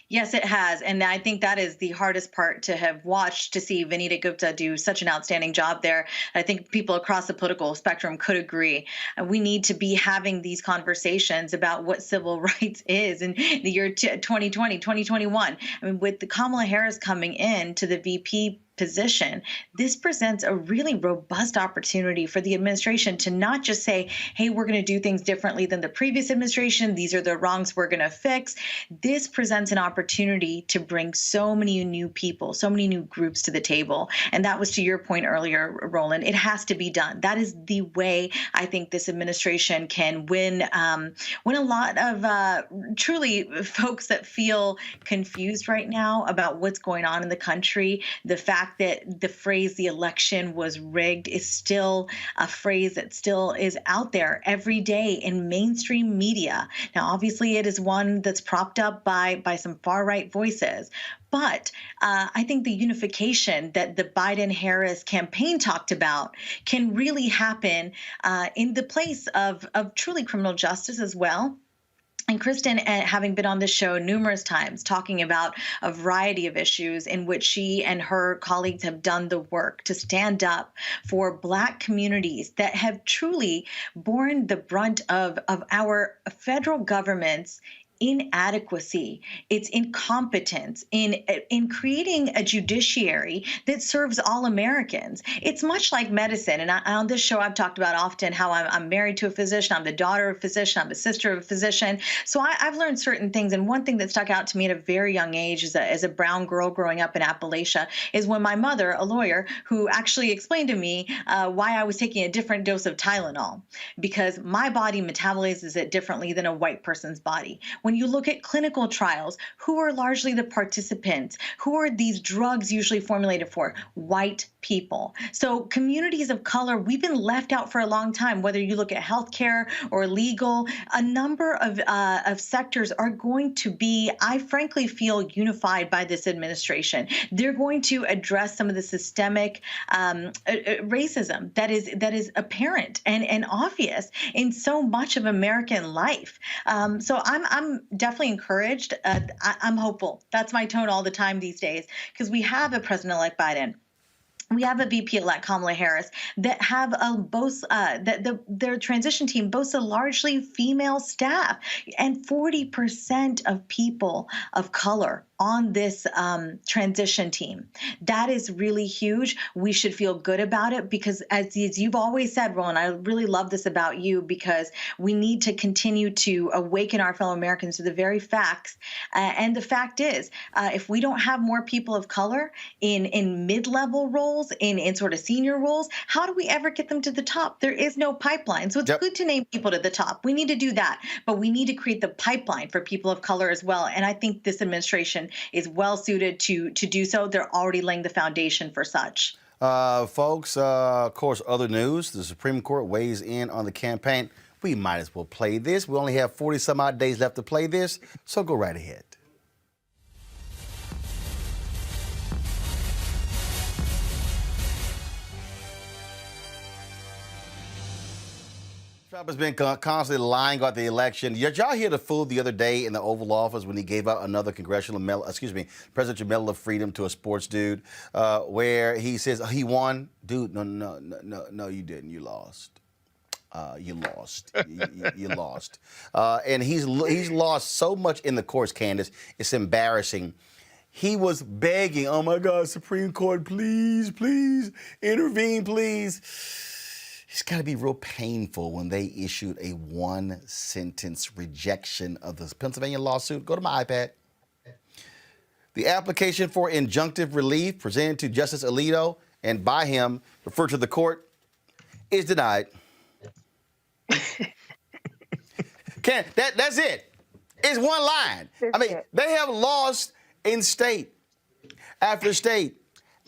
Yes, it has. And I think that is the hardest part to have watched, to see Vanita Gupta do such an outstanding job there. I think people across the political spectrum could agree. We need to be having these conversations about what civil rights is in the year 2020, 2021. I mean, with the Kamala Harris coming in to the VP position, this presents a really robust opportunity for the administration to not just say, hey, we're going to do things differently than the previous administration. These are the wrongs we're going to fix. This presents an opportunity to bring so many new people, so many new groups to the table. And that was to your point earlier, Roland. It has to be done. That is the way I think this administration can win a lot of truly folks that feel confused right now about what's going on in the country. The fact that the phrase "the election was rigged" is still a phrase that still is out there every day in mainstream media. Now, obviously, it is one that's propped up by some far-right voices. But I think the unification that the Biden-Harris campaign talked about can really happen in the place of truly criminal justice as well. And Kristen, having been on the show numerous times, talking about a variety of issues in which she and her colleagues have done the work to stand up for Black communities that have truly borne the brunt of our federal government's inadequacy, its incompetence in creating a judiciary that serves all Americans. It's much like medicine. And on this show, I've talked about often how I'm married to a physician, I'm the daughter of a physician, I'm the sister of a physician. So I've learned certain things. And one thing that stuck out to me at a very young age as a brown girl growing up in Appalachia is when my mother, a lawyer, who actually explained to me why I was taking a different dose of Tylenol, because my body metabolizes it differently than a white person's body. When you look at clinical trials, who are largely the participants? Who are these drugs usually formulated for? White people. So communities of color, we've been left out for a long time, whether you look at healthcare or legal, a number of sectors are going to be, I frankly feel, unified by this administration. They're going to address some of the systemic racism that is apparent and obvious in so much of American life. So I'm definitely encouraged. I'm hopeful. That's my tone all the time these days, because we have a President-elect Biden. We have a VP-elect Kamala Harris that have their transition team boasts a largely female staff, and 40% of people of color on this transition team. That is really huge. We should feel good about it because, as you've always said, Roland, I really love this about you, because we need to continue to awaken our fellow Americans to the very facts. And the fact is, if we don't have more people of color in mid-level roles, in sort of senior roles, how do we ever get them to the top? There is no pipeline. So it's good to name people to the top. We need to do that, but we need to create the pipeline for people of color as well. And I think this administration is well suited to do so. They're already laying the foundation for such. Folks, of course, other news. The Supreme Court weighs in on the campaign. We might as well play this. We only have 40 some odd days left to play this, so go right ahead. Trump has been constantly lying about the election. Did y'all hear the fool the other day in the Oval Office when he gave out another Presidential Medal of Freedom to a sports dude, where he says he won? Dude, no, you didn't. You lost. You lost. You lost. And he's lost so much in the courts, Candace. It's embarrassing. He was begging, oh my God, Supreme Court, please, please, intervene, please. It's got to be real painful when they issued a one-sentence rejection of the Pennsylvania lawsuit. Go to my iPad. The application for injunctive relief presented to Justice Alito and by him, referred to the court, is denied. That's it. It's one line. They have lost in state after state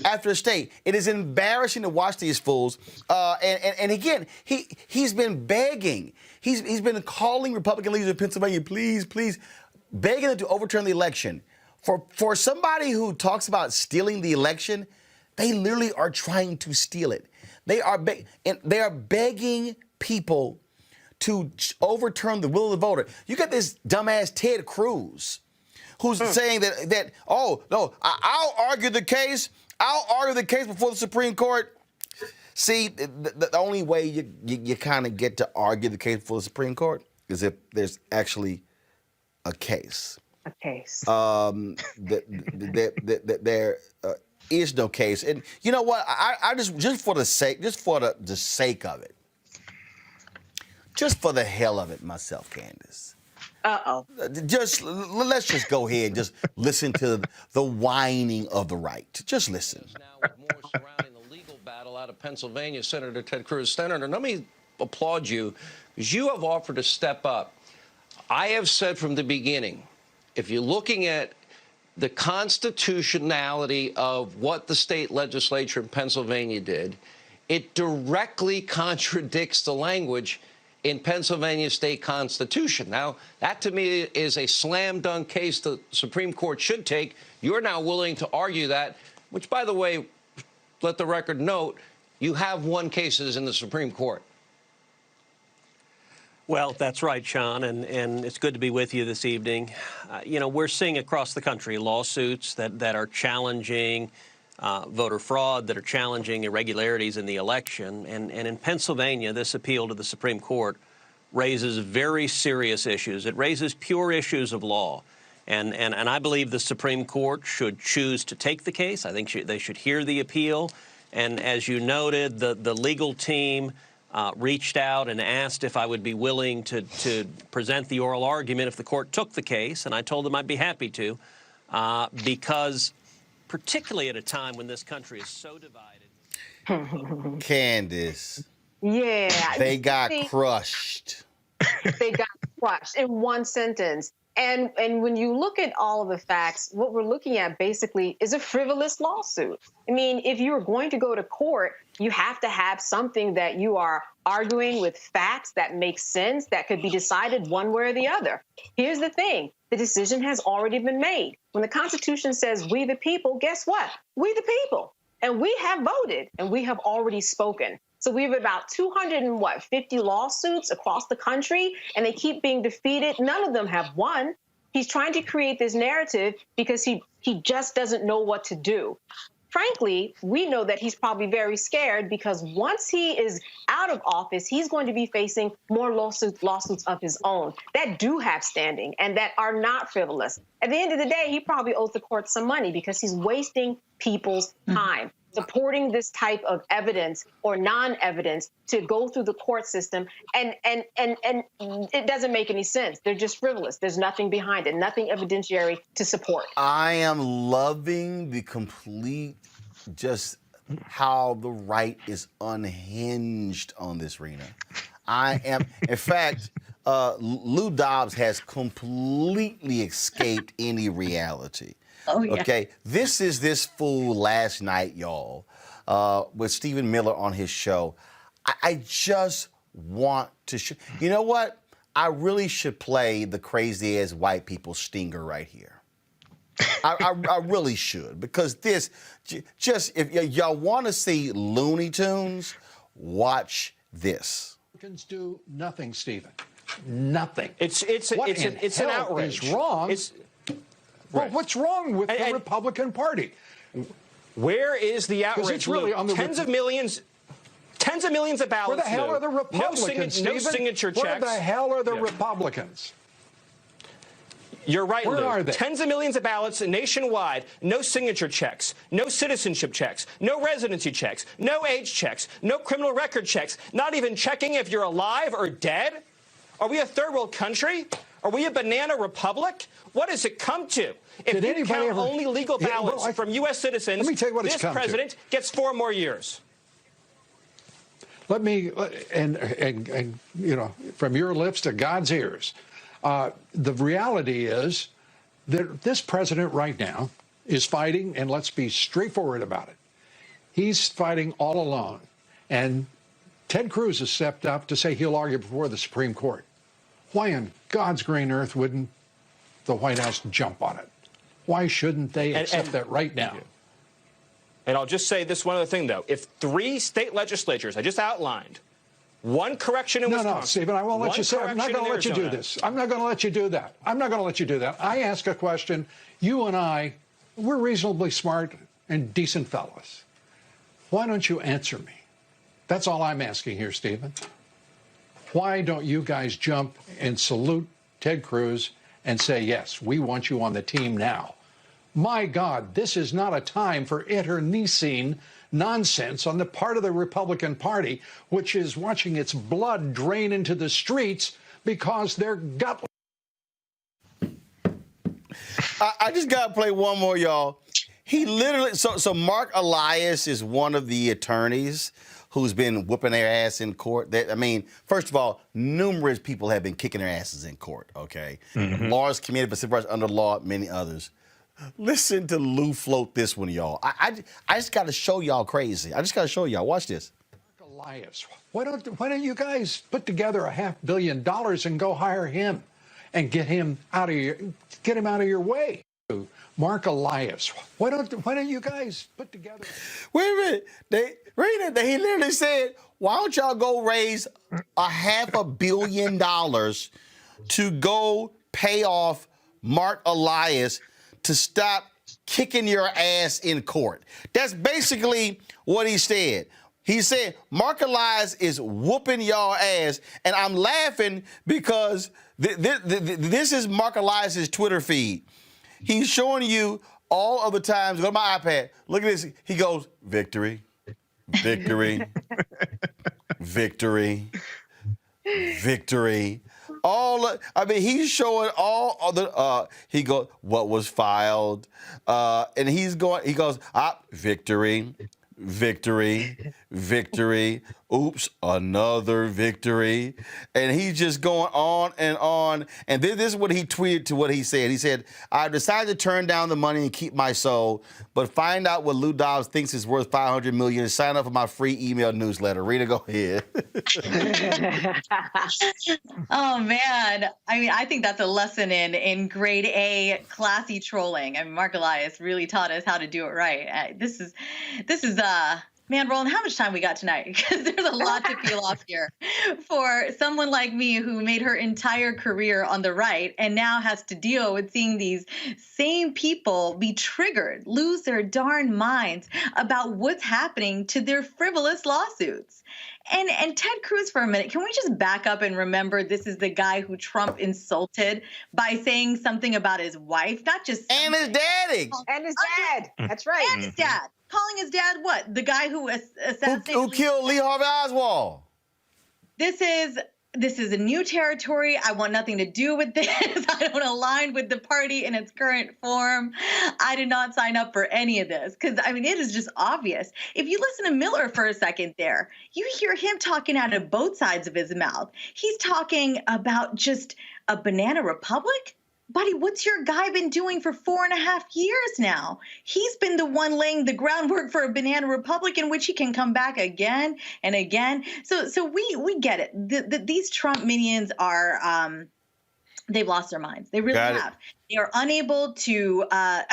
after state. It is embarrassing to watch these fools. And again, he's been begging. He's been calling Republican leaders in Pennsylvania, please, please, begging them to overturn the election. For somebody who talks about stealing the election, they literally are trying to steal it. They are begging people to overturn the will of the voter. You got this dumbass Ted Cruz who's saying that oh, no, I'll argue the case. I'll argue the case before the Supreme Court. See, the only way you kind of get to argue the case before the Supreme Court is if there's actually a case. A case. There is no case, and you know what? I just for the sake of it, just for the hell of it, myself, Candace. Let's just go ahead and just listen to the whining of the right. Just listen. Now, with more surrounding the legal battle out of Pennsylvania, Senator Ted Cruz. Senator, let me applaud you because you have offered to step up. I have said from the beginning, if you're looking at the constitutionality of what the state legislature in Pennsylvania did, it directly contradicts the language in Pennsylvania state constitution. Now, that to me is a slam dunk case the Supreme Court should take. You're now willing to argue that, which, by the way, let the record note, you have won cases in the Supreme Court. Well, that's right, Sean, and it's good to be with you this evening. We're seeing across the country lawsuits that are challenging voter fraud, that are challenging irregularities in the election. And in Pennsylvania, this appeal to the Supreme Court raises very serious issues. It raises pure issues of law. And I believe the Supreme Court should choose to take the case. I think they should hear the appeal. And as you noted, the legal team reached out and asked if I would be willing to present the oral argument if the court took the case, and I told them I'd be happy to, because particularly at a time when this country is so divided. Candace. Yeah. They got crushed. They got crushed in one sentence. And when you look at all of the facts, what we're looking at basically is a frivolous lawsuit. I mean, if you're going to go to court, you have to have something that you are arguing with facts that make sense, that could be decided one way or the other. Here's the thing. The decision has already been made. When the Constitution says we the people, guess what? We the people. And we have voted, and we have already spoken. So we have about 250 lawsuits across the country, and they keep being defeated. None of them have won. He's trying to create this narrative because he just doesn't know what to do. Frankly, we know that he's probably very scared because once he is out of office, he's going to be facing more lawsuits of his own that do have standing and that are not frivolous. At the end of the day, he probably owes the court some money because he's wasting people's time. Supporting this type of evidence or non-evidence to go through the court system, and it doesn't make any sense. They're just frivolous. There's nothing behind it, nothing evidentiary to support. I am loving the complete, just how the right is unhinged on this, Rena. I am, in fact, Lou Dobbs has completely escaped any reality. Oh, yeah. Okay, this is this fool last night, y'all, with Stephen Miller on his show. I just want to, you know what? I really should play the crazy ass white people stinger right here. I really should, because this, just, if y'all want to see Looney Tunes, watch this. Americans do nothing, Stephen. Nothing. It's an outrage. Is wrong? Well, what's wrong with the Republican Party? Where is the outrage? It's really on the tens of millions of ballots. Where the hell are the Republicans? No signature checks. Where the hell are the Republicans? You're right, Where Lou. are they? Tens of millions of ballots nationwide, no signature checks, no citizenship checks, no residency checks, no age checks, no criminal record checks, not even checking if you're alive or dead. Are we a third world country? Are we a banana republic? What does it come to? If you count only legal ballots from U.S. citizens, let me tell you what this president gets 4 more years. Let me, and you know, from your lips to God's ears, the reality is that this president right now is fighting, and let's be straightforward about it. He's fighting all alone. And Ted Cruz has stepped up to say he'll argue before the Supreme Court. Why in God's green earth wouldn't the White House jump on it? Why shouldn't they accept that right now? And I'll just say this one other thing, though. If 3 state legislatures I just outlined, one correction in Wisconsin. No, Stephen, I won't let you say. I'm not going to let you do this. I'm not going to let you do that. I'm not going to let you do that. I ask a question. You and I, we're reasonably smart and decent fellows. Why don't you answer me? That's all I'm asking here, Stephen. Why don't you guys jump and salute Ted Cruz and say, yes, we want you on the team now? My God, this is not a time for internecine nonsense on the part of the Republican Party, which is watching its blood drain into the streets because they're gutless. I just got to play one more, y'all. He literally, so Mark Elias is one of the attorneys who's been whooping their ass in court. I mean, first of all, numerous people have been kicking their asses in court, okay? Lawyers committed for civil rights under law, many others. Listen to Lou float this one, y'all. I just got to show y'all crazy. I just got to show y'all. Watch this. Mark Elias, why don't you guys put together $500 million and go hire him and get him out of your way? Mark Elias. Why don't you guys put together? Wait a minute. He literally said, why don't y'all go raise $500 million to go pay off Mark Elias to stop kicking your ass in court. That's basically what he said. He said, Mark Elias is whooping y'all ass, and I'm laughing because this is Mark Elias' Twitter feed. He's showing you all of the times. Go to my iPad. Look at this. He goes, victory, victory, victory, victory. He's showing all of the. He goes, what was filed, and he goes, victory, victory, victory. Oops, another victory. And he's just going on. And this is what he tweeted to what he said. He said, I decided to turn down the money and keep my soul, but find out what Lou Dobbs thinks is worth $500 million and sign up for my free email newsletter. Rita, go ahead. Oh, man. I mean, I think that's a lesson in grade A classy trolling. I mean, Mark Elias really taught us how to do it right. This is man, Roland, how much time we got tonight? Because there's a lot to peel off here for someone like me who made her entire career on the right and now has to deal with seeing these same people be triggered, lose their darn minds about what's happening to their frivolous lawsuits. And Ted Cruz, for a minute, can we just back up and remember this is the guy who Trump insulted by saying something about his wife, not just and his daddy. And his dad. That's right. And his dad. Calling his dad what? The guy who assassinated who killed Lee Harvey Oswald. This is a new territory. I want nothing to do with this. I don't align with the party in its current form. I did not sign up for any of this because, I mean, it is just obvious. If you listen to Miller for a second there, you hear him talking out of both sides of his mouth. He's talking about just a banana republic. Buddy, what's your guy been doing for 4.5 years now? He's been the one laying the groundwork for a banana republic in which he can come back again and again. So we get it. These Trump minions are they've lost their minds. They really have. They are unable to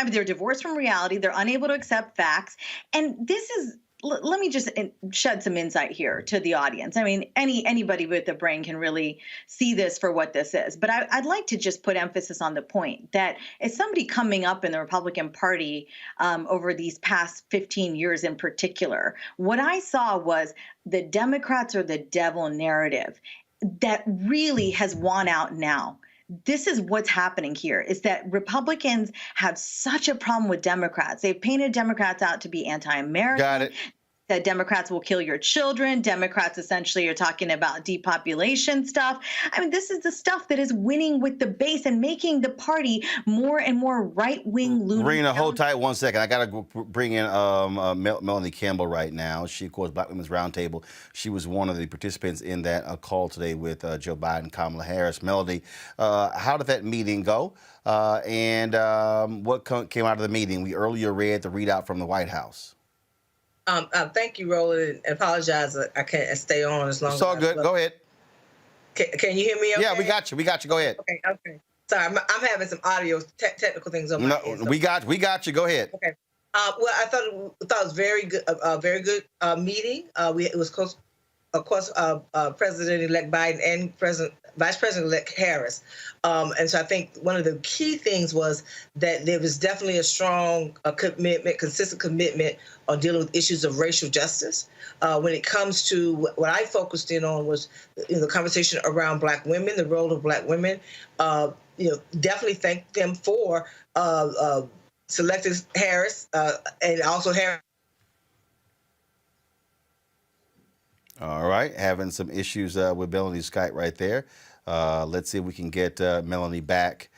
they're divorced from reality. They're unable to accept facts. And this is let me just shed some insight here to the audience. I mean, anybody with a brain can really see this for what this is. But I'd like to just put emphasis on the point that as somebody coming up in the Republican Party over these past 15 years in particular, what I saw was the Democrats are the devil narrative that really has won out now. This is what's happening here is that Republicans have such a problem with Democrats. They've painted Democrats out to be anti-American. Got it. That Democrats will kill your children. Democrats essentially are talking about depopulation stuff. I mean, this is the stuff that is winning with the base and making the party more and more right-wing loony. Rena, hold tight 1 second. I got to bring in Melanie Campbell right now. She, of course, Black Women's Roundtable. She was one of the participants in that call today with Joe Biden, Kamala Harris. Melanie, how did that meeting go? And what came out of the meeting? We earlier read the readout from the White House. Thank you, Roland. I apologize. I can't stay on as long as it's all good. Go ahead. Can you hear me okay? Yeah, we got you. We got you. Go ahead. Okay. Sorry, I'm having some audio technical things on my end. So. We got you. Go ahead. Okay. Well, I thought it was very good. A very good meeting. It was close. Of course, President-elect Biden and Vice President-elect Harris. And so I think one of the key things was that there was definitely a strong consistent commitment on dealing with issues of racial justice. When it comes to what I focused in on was the conversation around Black women, the role of Black women. Definitely thank them for selecting Harris and also Harris. All right, having some issues with Melanie's Skype right there. Let's see if we can get Melanie back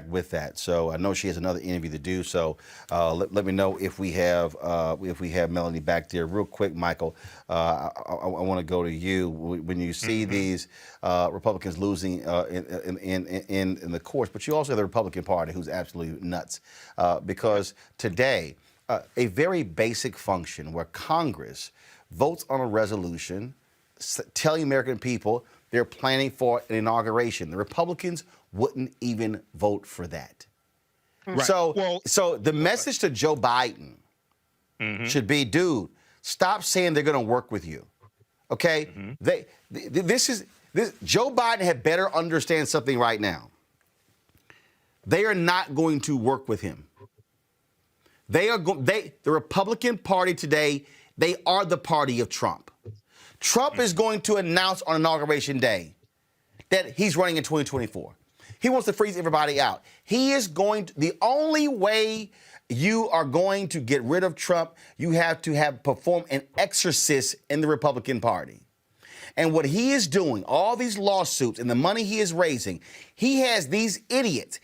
with that. So I know she has another interview to do. So let me know if we have Melanie back there. Real quick, Michael, I want to go to you. When you see these Republicans losing in the courts, but you also have the Republican Party, who's absolutely nuts, because today. A very basic function where Congress votes on a resolution telling American people they're planning for an inauguration. The Republicans wouldn't even vote for that. Right. So the message to Joe Biden should be, dude, stop saying they're going to work with you. Okay? Joe Biden had better understand something right now. They are not going to work with him. The Republican Party today, they are the party of Trump. Trump is going to announce on Inauguration Day that he's running in 2024. He wants to freeze everybody out. He is the only way you are going to get rid of Trump, you have to perform an exorcist in the Republican Party. And what he is doing, all these lawsuits and the money he is raising, he has these idiots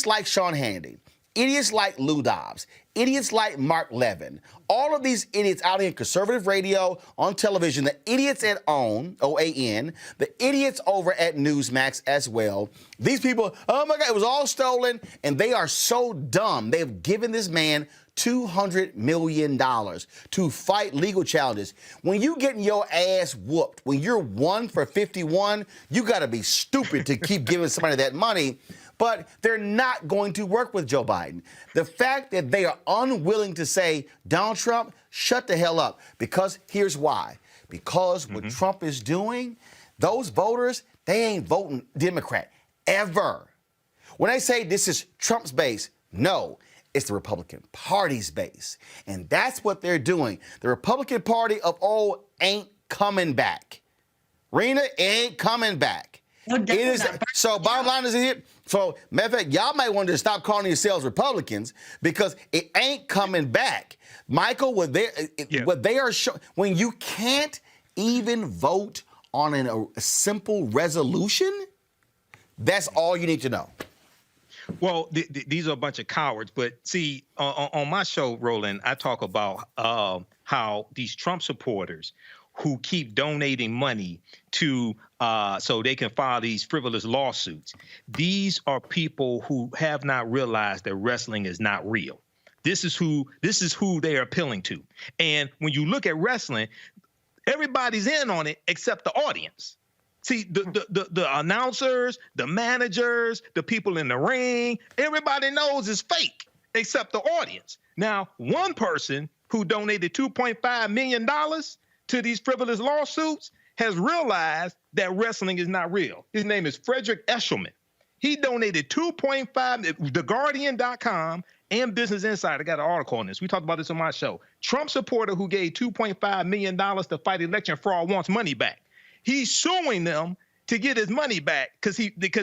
like Sean Hannity, idiots like Lou Dobbs, idiots like Mark Levin, all of these idiots out here in conservative radio, on television, the idiots at OAN, the idiots over at Newsmax as well. These people, oh my God, it was all stolen, and they are so dumb. They have given this man $200 million to fight legal challenges. When you getting your ass whooped, when you're 1 for 51, you got to be stupid to keep giving somebody that money. But they're not going to work with Joe Biden. The fact that they are unwilling to say, Donald Trump, shut the hell up. Because here's why. Because what Trump is doing, those voters, they ain't voting Democrat ever. When they say this is Trump's base, no, it's the Republican Party's base. And that's what they're doing. The Republican Party of old ain't coming back. Rena ain't coming back. No, so bottom line is here. So, matter of fact, y'all might want to stop calling yourselves Republicans because it ain't coming back. Michael, what they are showing, when you can't even vote on a simple resolution, that's all you need to know. Well, these are a bunch of cowards. But see, on my show, Roland, I talk about how these Trump supporters who keep donating money to so they can file these frivolous lawsuits. These are people who have not realized that wrestling is not real. This is who they are appealing to. And when you look at wrestling, everybody's in on it except the audience. See, the announcers, the managers, the people in the ring, everybody knows it's fake except the audience. Now, one person who donated $2.5 million to these frivolous lawsuits has realized that wrestling is not real. His name is Frederick Eshelman. He donated $2.5, TheGuardian.com and Business Insider got an article on this. We talked about this on my show. Trump supporter who gave $2.5 million to fight election fraud wants money back. He's suing them to get his money back because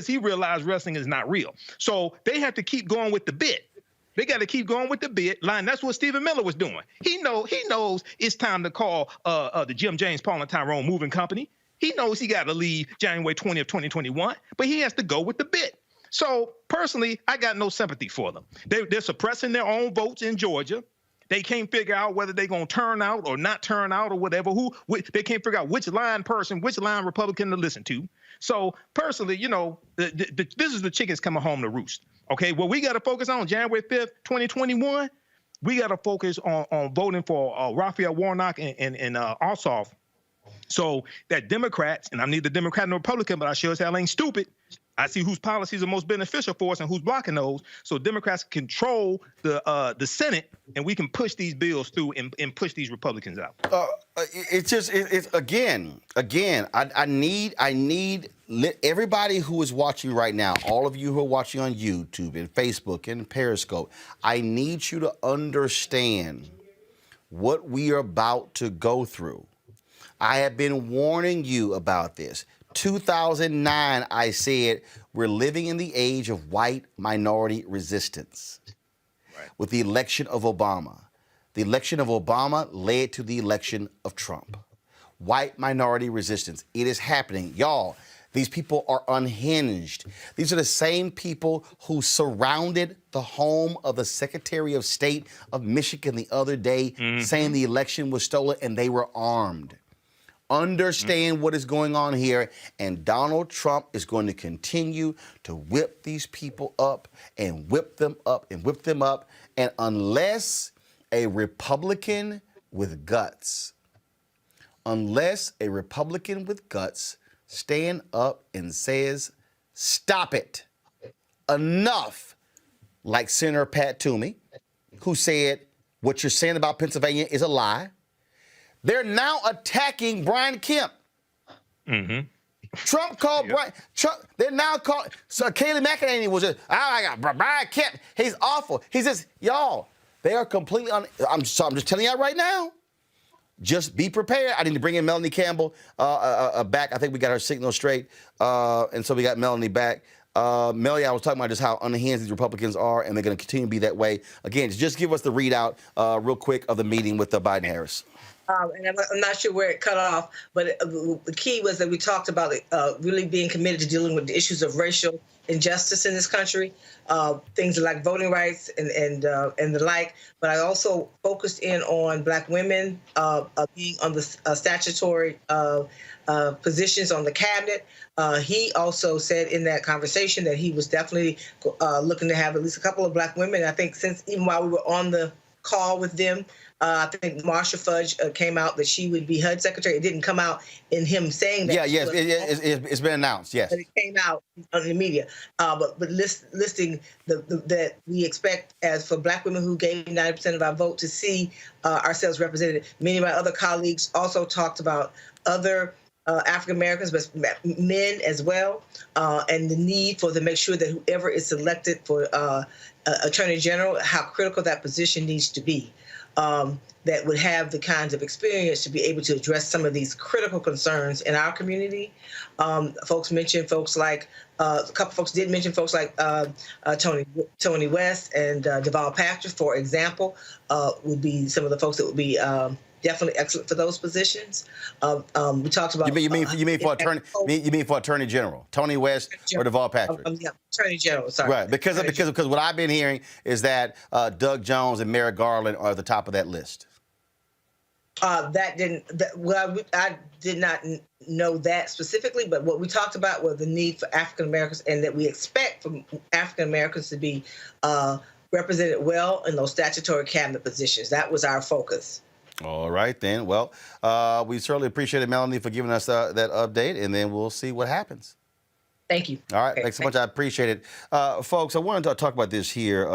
he realized wrestling is not real. So they have to keep going with the bit. They got to keep going with the bid line. That's what Stephen Miller was doing. He knows it's time to call the Jim James, Paul and Tyrone Moving Company. He knows he got to leave January 20th, 2021, but he has to go with the bid. So personally, I got no sympathy for them. They're suppressing their own votes in Georgia. They can't figure out whether they're going to turn out or not turn out or whatever. They can't figure out which line Republican to listen to. So personally, this is the chickens coming home to roost. Okay, what we got to focus on January 5th, 2021, we got to focus on voting for Raphael Warnock and Ossoff. So that Democrats, and I'm neither Democrat nor Republican, but I sure as hell ain't stupid. I see whose policies are most beneficial for us and who's blocking those. So Democrats control the Senate, and we can push these bills through and push these Republicans out. I need everybody who is watching right now, all of you who are watching on YouTube and Facebook and Periscope, I need you to understand what we are about to go through. I have been warning you about this. 2009, I said, we're living in the age of white minority resistance. Right. With the election of Obama. The election of Obama led to the election of Trump. White minority resistance. It is happening. Y'all, these people are unhinged. These are the same people who surrounded the home of the Secretary of State of Michigan the other day, saying the election was stolen, and they were armed. Understand what is going on here, and Donald Trump is going to continue to whip these people up and whip them up and whip them up. And unless a Republican with guts stand up and says, stop it, enough like Senator Pat Toomey, who said what you're saying about Pennsylvania is a lie. They're now attacking Brian Kemp. Mm-hmm. Trump called Brian. Trump. They're now calling. So Kayleigh McEnany was just. Oh my God, Brian Kemp. He's awful. He's just y'all. They are completely. I'm just telling you right now. Just be prepared. I need to bring in Melanie Campbell back. I think we got her signal straight, and so we got Melanie back. Melanie, I was talking about just how unhinged these Republicans are, and they're going to continue to be that way. Again, just give us the readout real quick of the meeting with Biden-Harris. And I'm not sure where it cut off, but the key was that we talked about really being committed to dealing with the issues of racial injustice in this country, things like voting rights and the like. But I also focused in on Black women being on the statutory positions on the cabinet. He also said in that conversation that he was definitely looking to have at least a couple of Black women. I think since even while we were on the call with them, I think Marsha Fudge came out that she would be HUD secretary. It didn't come out in him saying that. Yeah, it's been announced, yes. But it came out on the media. But listing that we expect as for Black women who gave 90% of our vote to see ourselves represented. Many of my other colleagues also talked about other African Americans, but men as well, and the need for to make sure that whoever is selected for Attorney General, how critical that position needs to be. That would have the kinds of experience to be able to address some of these critical concerns in our community. Folks mentioned folks like, a couple folks did mention folks like Tony West and Deval Patrick, for example, would be some of the folks that would be definitely excellent for those positions. We talked about. You mean for Attorney General, Tony West or Deval Patrick? Yeah, Attorney General. Sorry. Right, because what I've been hearing is that Doug Jones and Merrick Garland are at the top of that list. I did not know that specifically, but what we talked about was the need for African Americans, and that we expect from African Americans to be represented well in those statutory cabinet positions. That was our focus. All right, then. Well, we certainly appreciate it, Melanie, for giving us that update, and then we'll see what happens. Thank you. All right, okay, thanks so much. I appreciate it. Folks, I wanted to talk about this here.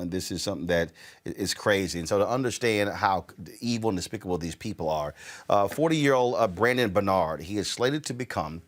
This is something that is crazy. And so to understand how evil and despicable these people are, 40-year-old Brandon Bernard, he is slated to become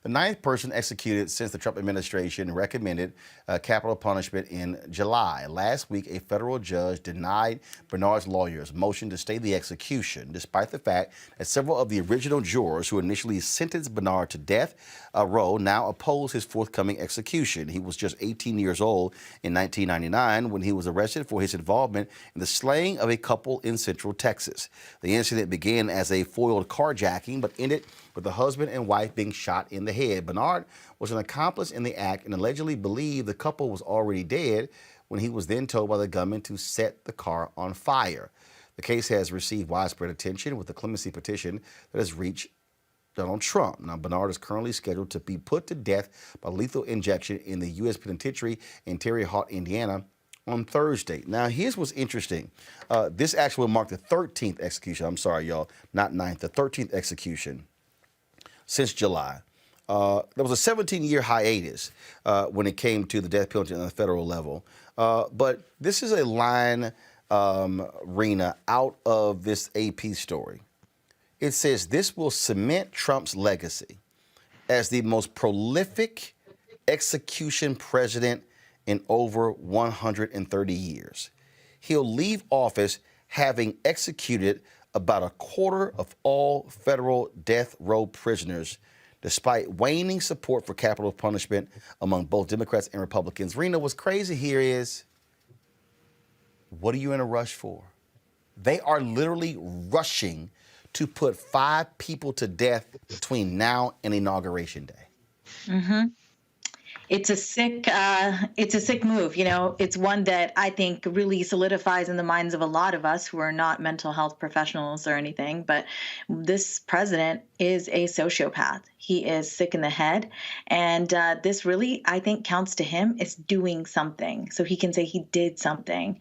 the 9th person executed since the Trump administration recommended capital punishment in July. Last week, a federal judge denied Bernard's lawyers' motion to stay the execution, despite the fact that several of the original jurors who initially sentenced Bernard to death row now oppose his forthcoming execution. He was just 18 years old in 1999 when he was arrested for his involvement in the slaying of a couple in Central Texas. The incident began as a foiled carjacking, but ended with the husband and wife being shot in the head. Bernard was an accomplice in the act and allegedly believed the couple was already dead when he was then told by the gunman to set the car on fire. The case has received widespread attention with the clemency petition that has reached Donald Trump. Now, Bernard is currently scheduled to be put to death by lethal injection in the U.S. Penitentiary in Terre Haute, Indiana, on Thursday. Now, here's what's interesting. This actually marked the 13th execution. I'm sorry, y'all, not 9th, the 13th execution since July. There was a 17-year hiatus when it came to the death penalty on the federal level. But this is a line, Rena, out of this AP story. It says this will cement Trump's legacy as the most prolific execution president in over 130 years. He'll leave office having executed about a quarter of all federal death row prisoners, despite waning support for capital punishment among both Democrats and Republicans. Rena, what's crazy here is, what are you in a rush for? They are literally rushing to put 5 people to death between now and Inauguration Day. Mm-hmm. It's a sick move. You know, it's one that I think really solidifies in the minds of a lot of us who are not mental health professionals or anything. But this president is a sociopath. He is sick in the head. And this really, I think, counts to him as doing something. So he can say he did something.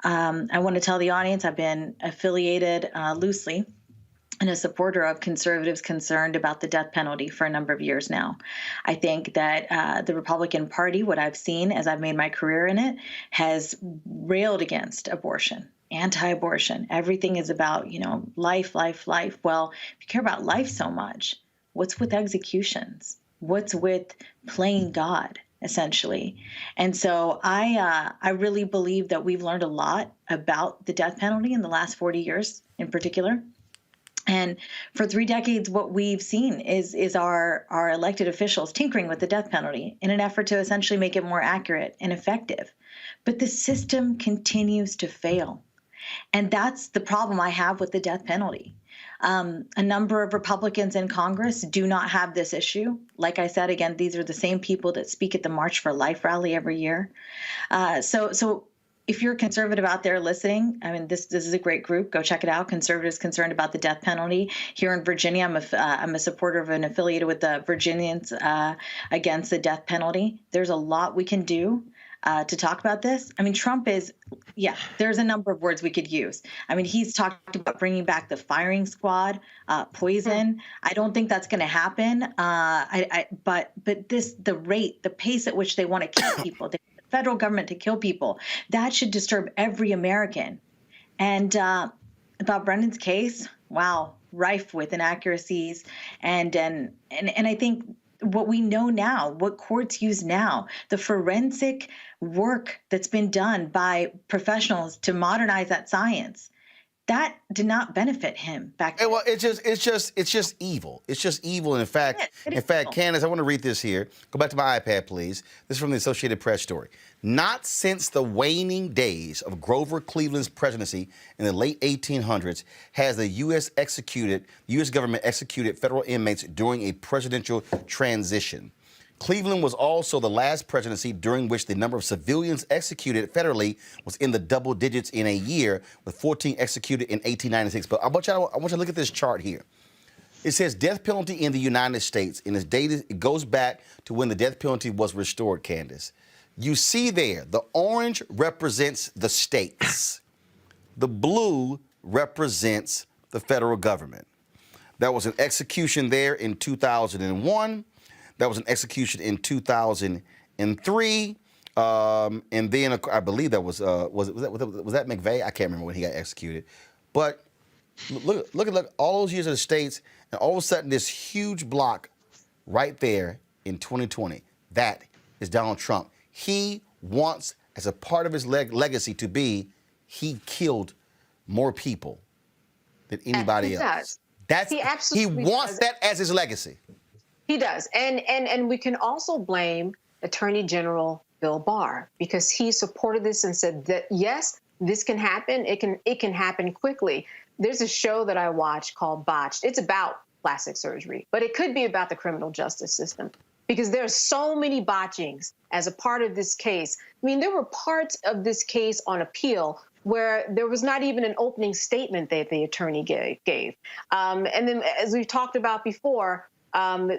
I want to tell the audience I've been affiliated loosely and a supporter of conservatives concerned about the death penalty for a number of years now. I think that the Republican Party, what I've seen as I've made my career in it, has railed against abortion, anti-abortion. Everything is about, life, life, life. Well, if you care about life so much, what's with executions? What's with playing God, essentially? And so I really believe that we've learned a lot about the death penalty in the last 40 years in particular. And for 3 decades, what we've seen is our elected officials tinkering with the death penalty in an effort to essentially make it more accurate and effective. But the system continues to fail. And that's the problem I have with the death penalty. A number of Republicans in Congress do not have this issue. Like I said, again, these are the same people that speak at the March for Life rally every year. So if you're a conservative out there listening, I mean, this is a great group. Go check it out. Conservatives concerned about the death penalty. Here in Virginia, I'm a supporter of and affiliated with the Virginians against the death penalty. There's a lot we can do to talk about this. I mean, Trump is, there's a number of words we could use. I mean, he's talked about bringing back the firing squad, poison. I don't think that's going to happen. But the pace at which they want to kill people, federal government to kill people, that should disturb every American. And about Brendan's case, wow, rife with inaccuracies. And I think what we know now, what courts use now, the forensic work that's been done by professionals to modernize that science, that did not benefit him back then. Well, it's just evil. It's just evil. And in fact, Candace, I want to read this here. Go back to my iPad, please. This is from the Associated Press story. Not since the waning days of Grover Cleveland's presidency in the late 1800s has the U.S. government executed federal inmates during a presidential transition. Cleveland was also the last presidency during which the number of civilians executed federally was in the double digits in a year, with 14 executed in 1896. But I want you to look at this chart here. It says death penalty in the United States, and it goes back to when the death penalty was restored, Candace. You see there, the orange represents the states. The blue represents the federal government. There was an execution there in 2001. There was an execution in 2003, and then I believe that was that McVeigh? I can't remember when he got executed. But look at all those years of the states, and all of a sudden this huge block right there in 2020. That is Donald Trump. He wants, as a part of his legacy, to be he killed more people than anybody else. He wants that as his legacy. He does. And we can also blame Attorney General Bill Barr, because he supported this and said that, yes, this can happen. It can happen quickly. There's a show that I watch called Botched. It's about plastic surgery, but it could be about the criminal justice system, because there's so many botchings as a part of this case. I mean, there were parts of this case on appeal where there was not even an opening statement that the attorney gave. And then, as we've talked about before,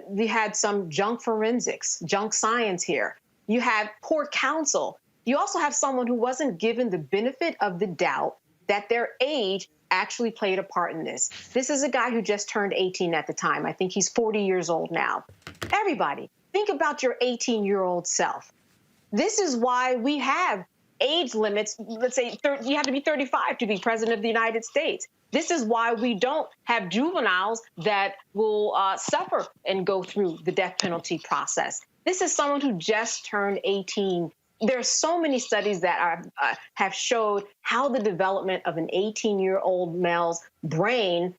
we had some junk forensics, junk science here. You had poor counsel. You also have someone who wasn't given the benefit of the doubt that their age actually played a part in this. This is a guy who just turned 18 at the time. I think he's 40 years old now. Everybody, think about your 18-year-old self. This is why we have age limits. Let's say you have to be 35 to be president of the United States. This is why we don't have juveniles that will suffer and go through the death penalty process. This is someone who just turned 18. There are so many studies that have showed how the development of an 18-year-old male's brain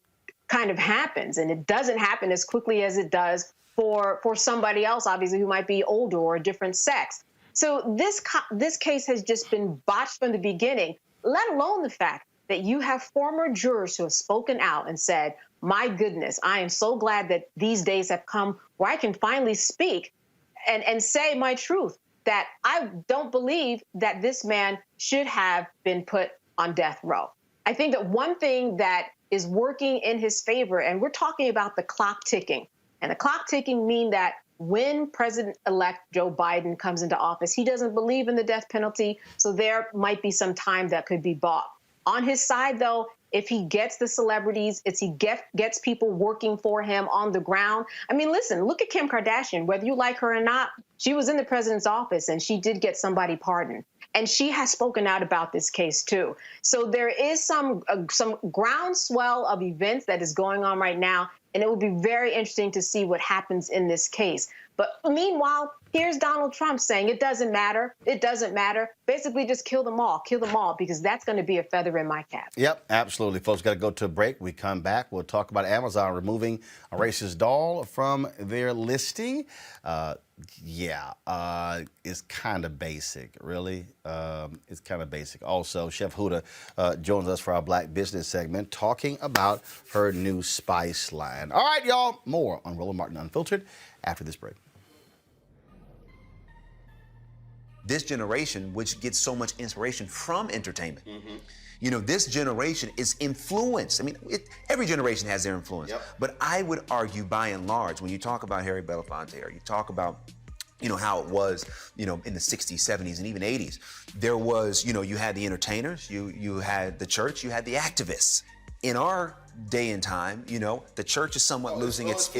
kind of happens, and it doesn't happen as quickly as it does for somebody else, obviously, who might be older or a different sex. So this case has just been botched from the beginning, let alone the fact that you have former jurors who have spoken out and said, my goodness, I am so glad that these days have come where I can finally speak and say my truth, that I don't believe that this man should have been put on death row. I think that one thing that is working in his favor, and we're talking about the clock ticking, and the clock ticking mean that when President-elect Joe Biden comes into office, he doesn't believe in the death penalty, so there might be some time that could be bought. On his side, though, if he gets the celebrities, if he gets people working for him on the ground. I mean, listen, look at Kim Kardashian. Whether you like her or not, she was in the president's office and she did get somebody pardoned. And she has spoken out about this case, too. So there is some groundswell of events that is going on right now. And it will be very interesting to see what happens in this case. But meanwhile, here's Donald Trump saying it doesn't matter. It doesn't matter. Basically, just kill them all, because that's going to be a feather in my cap. Yep, absolutely. Folks, got to go to a break. We come back. We'll talk about Amazon removing a racist doll from their listing. It's kind of basic, really. It's kind of basic. Also, Chef Huda joins us for our Black Business segment, talking about her new spice line. All right, y'all, more on Roland Martin Unfiltered after this break. This generation, which gets so much inspiration from entertainment. You know, this generation is influenced. I mean, every generation has their influence. But I would argue, by and large, when you talk about Harry Belafonte, or you talk about, you know, how it was, you know, in the 60s, 70s, and even 80s, there was, you know, you had the entertainers, you had the church, you had the activists. In our day and time, you know, the church is somewhat losing its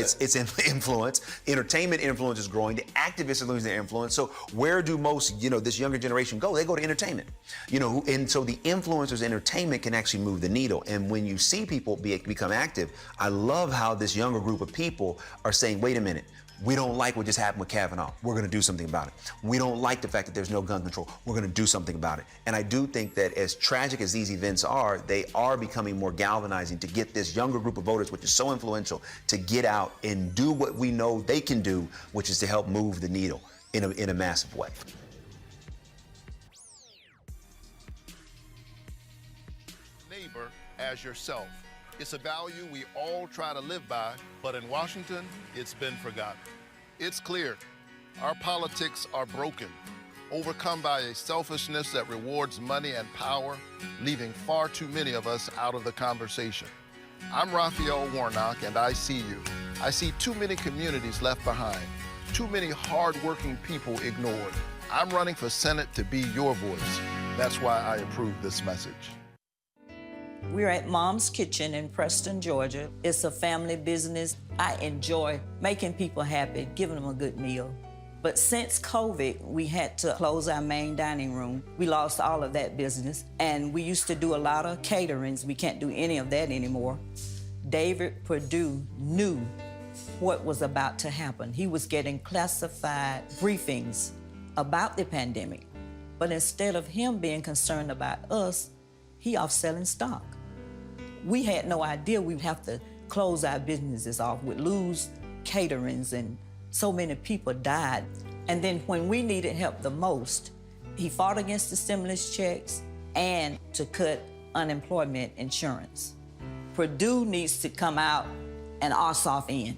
influence. Entertainment influence is growing. The activists are losing their influence. So where do most, you know, this younger generation go? They go to entertainment. You know, and so the influencers entertainment can actually move the needle. And when you see people become active, I love how this younger group of people are saying, wait a minute, we don't like what just happened with Kavanaugh. We're going to do something about it. We don't like the fact that there's no gun control. We're going to do something about it. And I do think that as tragic as these events are, they are becoming more galvanizing to get this younger group of voters, which is so influential, to get out and do what we know they can do, which is to help move the needle in a massive way. Neighbor as yourself. It's a value we all try to live by, but in Washington, it's been forgotten. It's clear our politics are broken, overcome by a selfishness that rewards money and power, leaving far too many of us out of the conversation. I'm Raphael Warnock, and I see you. I see too many communities left behind, too many hardworking people ignored. I'm running for Senate to be your voice. That's why I approve this message. We're at Mom's Kitchen in Preston, Georgia. It's a family business. I enjoy making people happy, giving them a good meal. But since COVID, we had to close our main dining room. We lost all of that business, and we used to do a lot of caterings. We can't do any of that anymore. David Perdue knew what was about to happen. He was getting classified briefings about the pandemic. But instead of him being concerned about us, he off selling stock. We had no idea we'd have to close our businesses off. We'd lose caterings, and so many people died. And then when we needed help the most, he fought against the stimulus checks and to cut unemployment insurance. Perdue needs to come out and Ossoff in.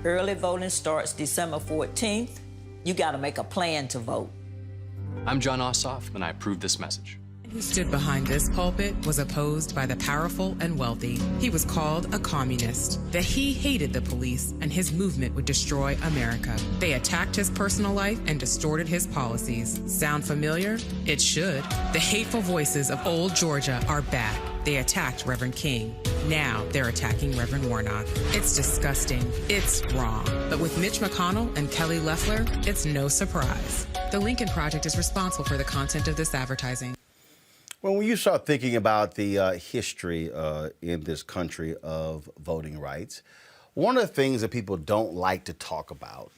Early voting starts December 14th. You gotta make a plan to vote. I'm John Ossoff, and I approve this message. Who stood behind this pulpit was opposed by the powerful and wealthy. He was called a communist, that he hated the police and his movement would destroy America. They attacked his personal life and distorted his policies. Sound familiar? It should. The hateful voices of old Georgia are back. They attacked Reverend King. Now they're attacking Reverend Warnock. It's disgusting. It's wrong. But with Mitch McConnell and Kelly Loeffler, it's no surprise. The Lincoln Project is responsible for the content of this advertising. Well, when you start thinking about the history in this country of voting rights, one of the things that people don't like to talk about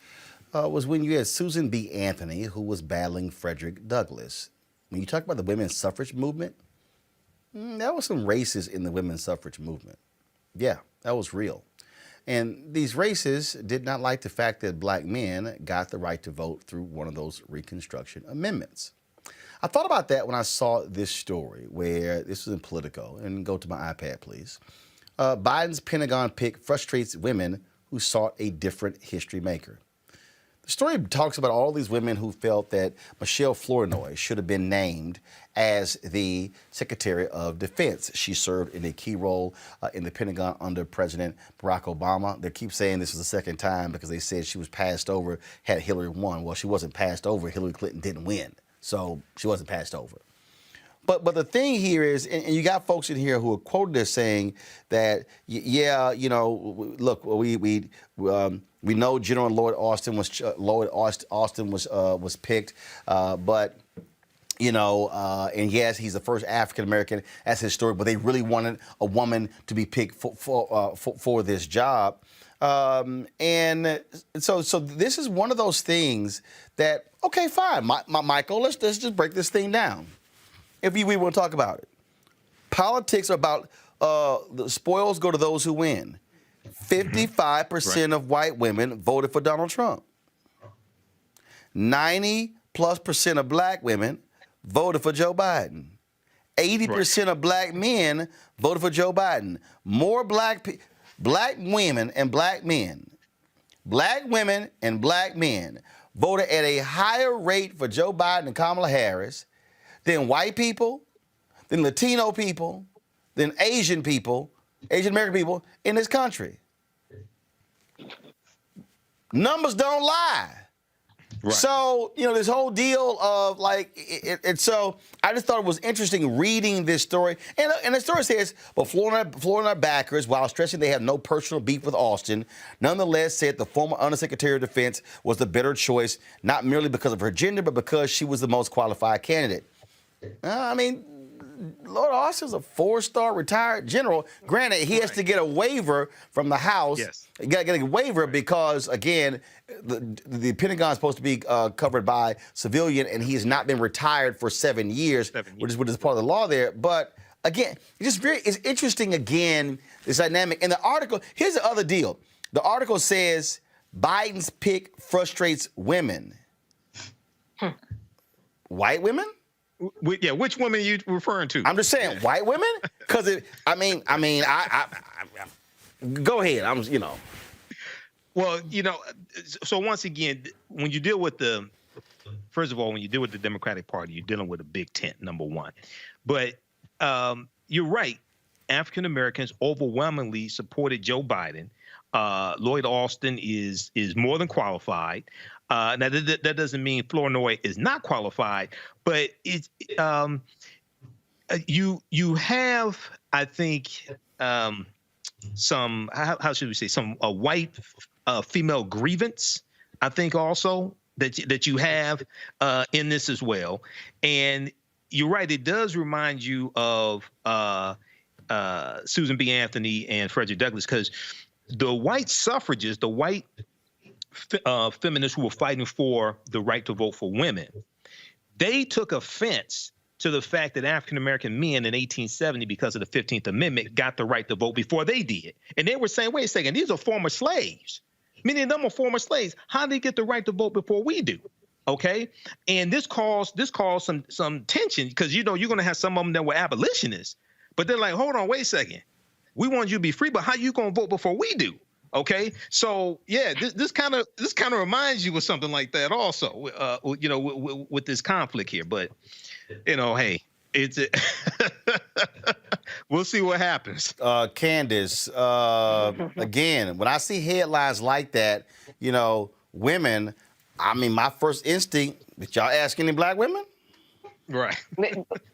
was when you had Susan B. Anthony, who was battling Frederick Douglass. When you talk about the women's suffrage movement, there was some races in the women's suffrage movement. Yeah, that was real. And these races did not like the fact that black men got the right to vote through one of those Reconstruction amendments. I thought about that when I saw this story, where this was in Politico, and go to my iPad, please. Biden's Pentagon pick frustrates women who sought a different history maker. The story talks about all these women who felt that Michelle Flournoy should have been named as the Secretary of Defense. She served in a key role in the Pentagon under President Barack Obama. They keep saying this was the second time because they said she was passed over had Hillary won. Well, she wasn't passed over. Hillary Clinton didn't win. So she wasn't passed over. But the thing here is, and you got folks in here who are quoted as saying that, yeah, you know, look, we know General Lloyd Austin was picked, but. You know, and yes, he's the first African American. That's historic, but they really wanted a woman to be picked for this job, and so this is one of those things that okay, fine, Michael, let's just break this thing down. If we want to talk about it, politics are about the spoils go to those who win. 55% of white women voted for Donald Trump. 90+% of black women voted for Joe Biden. 80% of black men voted for Joe Biden. More black women and black men voted at a higher rate for Joe Biden and Kamala Harris than white people, than Latino people, than Asian American people in this country. Numbers don't lie. Right. So, you know, this whole deal of like, and so I just thought it was interesting reading this story. And the story says, but Florida backers, while stressing they have no personal beef with Austin, nonetheless said the former Undersecretary of Defense was the better choice, not merely because of her gender, but because she was the most qualified candidate. I mean, Lord Austin's a 4-star retired general. Granted, he has to get a waiver from the House. Yes. You got to get a waiver because, again, the Pentagon is supposed to be covered by civilian, and he has not been retired for 7 years, which is part of the law there. But, again, it's interesting, again, this dynamic. And the article, here's the other deal. The article says Biden's pick frustrates women. White women? Yeah, which women are you referring to? I'm just saying, white women? Because I go ahead. Well, you know, so once again, when you deal with first of all, when you deal with the Democratic Party, you're dealing with a big tent, number one. But you're right. African Americans overwhelmingly supported Joe Biden. Lloyd Austin is more than qualified. Now that doesn't mean Flournoy is not qualified, but you have, I think, some how should we say, some white female grievance, I think also that you have in this as well. And you're right, it does remind you of Susan B. Anthony and Frederick Douglass, because the white suffragists, the white feminists who were fighting for the right to vote for women, they took offense to the fact that African-American men in 1870, because of the 15th Amendment, got the right to vote before they did. And they were saying, wait a second, these are former slaves. Many of them are former slaves. How did they get the right to vote before we do? Okay? And this caused some tension, because, you know, you're going to have some of them that were abolitionists. But they're like, hold on, wait a second. We want you to be free, but how you going to vote before we do? Okay, so yeah, this kind of reminds you of something like that also, you know, with this conflict here. But you know, hey, we'll see what happens. Candace, again, when I see headlines like that, you know, women, I mean, my first instinct, did y'all ask any black women? Right.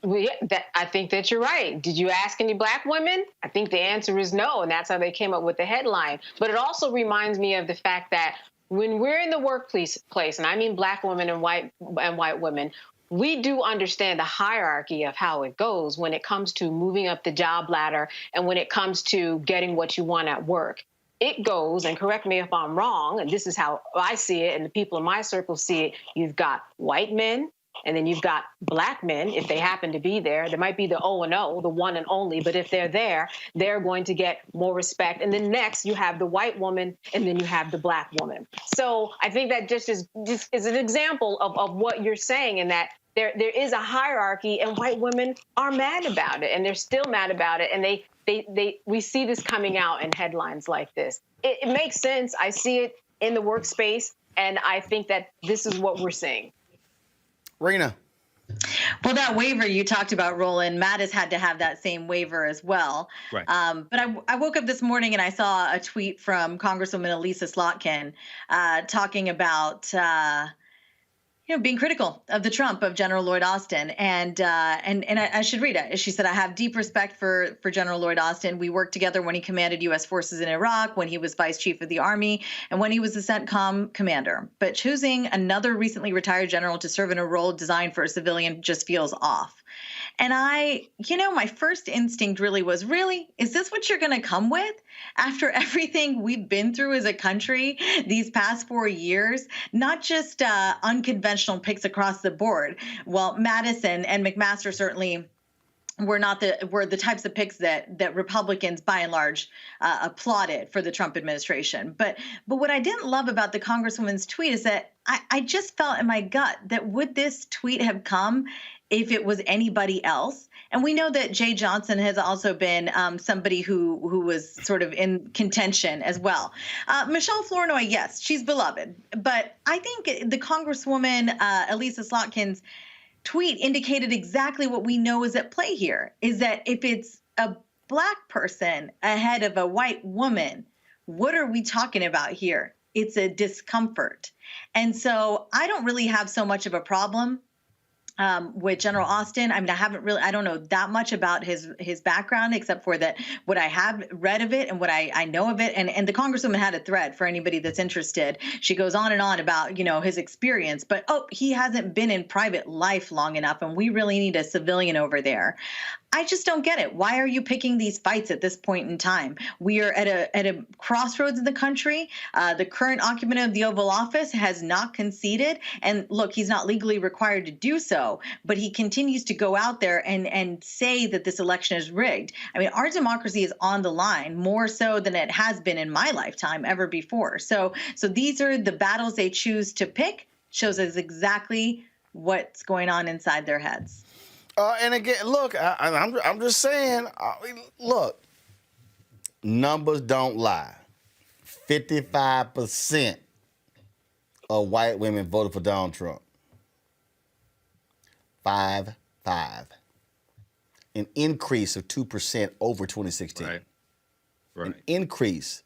I think that you're right. Did you ask any black women? I think the answer is no, and that's how they came up with the headline. But it also reminds me of the fact that when we're in the workplace, and I mean black women and white women, we do understand the hierarchy of how it goes when it comes to moving up the job ladder and when it comes to getting what you want at work. It goes, and correct me if I'm wrong, and this is how I see it and the people in my circle see it, you've got white men, and then you've got black men, if they happen to be there. There might be the O and O, the one and only, but if they're there, they're going to get more respect. And then next, you have the white woman, and then you have the black woman. So I think that just is an example of what you're saying, in that there is a hierarchy, and white women are mad about it, and they're still mad about it. And we see this coming out in headlines like this. It makes sense. I see it in the workspace, and I think that this is what we're seeing. Rena. Well, that waiver you talked about, Roland, Matt has had to have that same waiver as well. Right. But I woke up this morning and I saw a tweet from Congresswoman Elisa Slotkin talking about being critical of the Trump of General Lloyd Austin, and I should read it. She said, "I have deep respect for General Lloyd Austin. We worked together when he commanded U.S. forces in Iraq, when he was vice chief of the Army, and when he was the CENTCOM commander. But choosing another recently retired general to serve in a role designed for a civilian just feels off." And my first instinct really was, is this what you're going to come with after everything we've been through as a country these past 4 years? Not just unconventional picks across the board. Well, Madison and McMaster certainly were the types of picks that Republicans, by and large, applauded for the Trump administration. But what I didn't love about the Congresswoman's tweet is that I just felt in my gut that would this tweet have come if it was anybody else? And we know that Jay Johnson has also been somebody who was sort of in contention as well. Michelle Flournoy, yes, she's beloved. But I think the Congresswoman, Elisa Slotkin's tweet indicated exactly what we know is at play here, is that if it's a Black person ahead of a white woman, what are we talking about here? It's a discomfort. And so I don't really have so much of a problem with General Austin. I mean, I don't know that much about his background, except for that what I have read of it and what I know of it. And the Congresswoman had a thread for anybody that's interested. She goes on and on about, his experience, but he hasn't been in private life long enough, and we really need a civilian over there. I just don't get it. Why are you picking these fights at this point in time? We are at a crossroads in the country. The current occupant of the Oval Office has not conceded. And look, he's not legally required to do so, but he continues to go out there and say that this election is rigged. I mean, our democracy is on the line more so than it has been in my lifetime ever before. So these are the battles they choose to pick. Shows us exactly what's going on inside their heads. And again, look, I'm just saying, look, numbers don't lie. 55% of white women voted for Donald Trump. 5-5. An increase of 2% over 2016. Right. An increase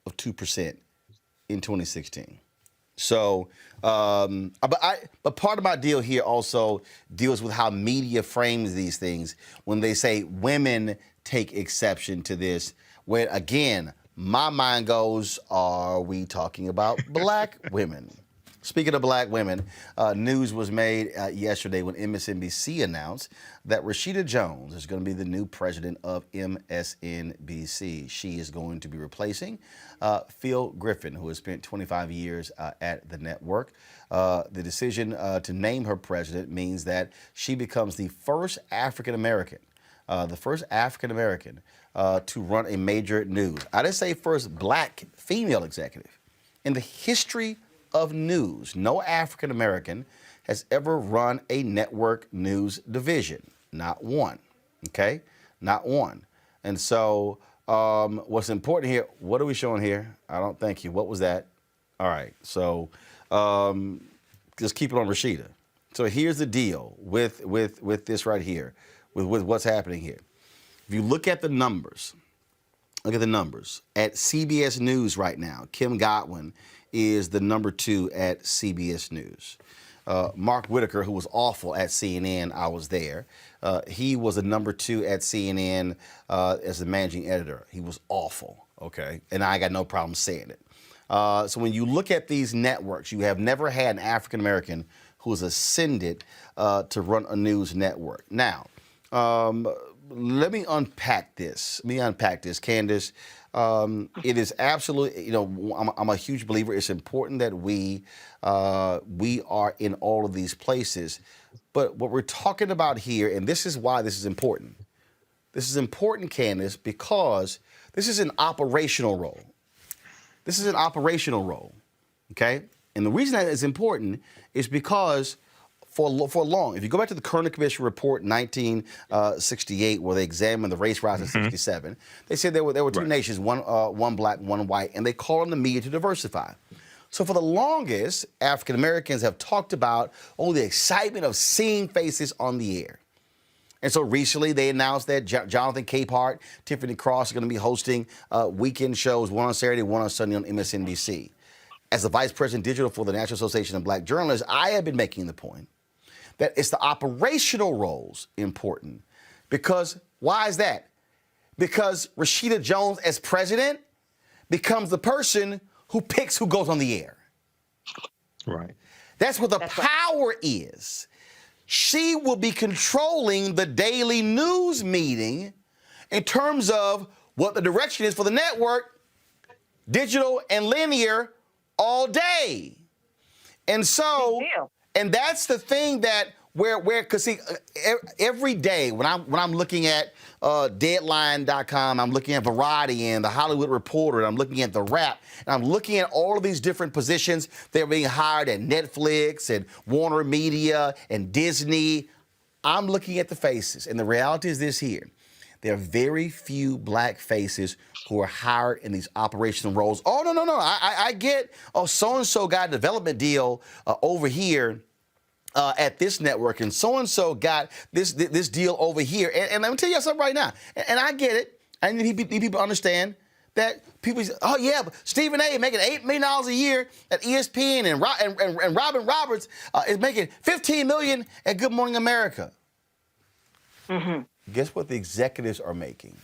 of 2% in 2016. So, but part of my deal here also deals with how media frames these things when they say women take exception to this. When again, my mind goes, are we talking about Black women? Speaking of Black women, news was made yesterday when MSNBC announced that Rashida Jones is going to be the new president of MSNBC. She is going to be replacing Phil Griffin, who has spent 25 years at the network. The decision to name her president means that she becomes the first African-American to run a major news. I didn't say first Black female executive. In the history of news, no African American has ever run a network news division. Not one. Okay? Not one. And so what's important here, what are we showing here? I don't thank you. What was that? All right. So just keep it on Rashida. So here's the deal with this right here, with what's happening here. If you look at the numbers, at CBS News right now, Kim Godwin is the number 2 at CBS News. Mark Whitaker, who was awful at CNN, I was there. He was the number 2 at CNN as the managing editor. He was awful, okay? And I got no problem saying it. So when you look at these networks, you have never had an African-American who has ascended to run a news network. Now, let me unpack this. Candace. It is absolutely, I'm a huge believer. It's important that we are in all of these places. But what we're talking about here, and this is why this is important. This is important, Candace, because this is an operational role. Okay? And the reason that it's important is because for long, if you go back to the Kerner Commission report in 1968, where they examined the race riots in 67, they said there were two nations, one Black, one white, and they called on the media to diversify. So for the longest, African Americans have talked about, the excitement of seeing faces on the air. And so recently they announced that Jonathan Capehart, Tiffany Cross are going to be hosting weekend shows, one on Saturday, one on Sunday on MSNBC. as the Vice President Digital for the National Association of Black Journalists, I have been making the point that it's the operational roles important. Because why is that? Because Rashida Jones as president becomes the person who picks who goes on the air. Right. That's what the power is. She will be controlling the daily news meeting in terms of what the direction is for the network, digital and linear, all day. And so, and that's the thing that because see, every day when I'm looking at Deadline.com, I'm looking at Variety and The Hollywood Reporter, and I'm looking at The Wrap, and I'm looking at all of these different positions that are being hired at Netflix and Warner Media and Disney. I'm looking at the faces, and the reality is this here. There are very few black faces who are hired in these operational roles. Oh, no. I get, so-and-so got a development deal over here at this network, and so-and-so got this deal over here. And let me tell you something right now. And I get it. I need people to understand that people say, oh, yeah, but Stephen A. making $8 million a year at ESPN, and Robin Roberts is making $15 million at Good Morning America. Mm-hmm. Guess what the executives are making?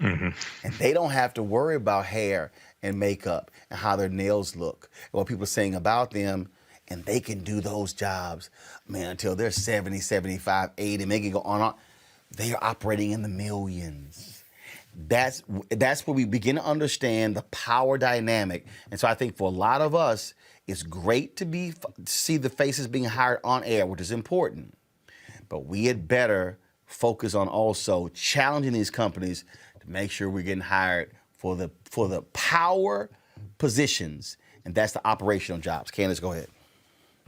Mm-hmm. And they don't have to worry about hair and makeup and how their nails look and what people are saying about them. And they can do those jobs, man, until they're 70, 75, 80, make it go on and on. They are operating in the millions. That's where we begin to understand the power dynamic. And so I think for a lot of us, it's great to see the faces being hired on air, which is important. But we had better focus on also challenging these companies to make sure we're getting hired for the power positions, and that's the operational jobs. Candace, go ahead.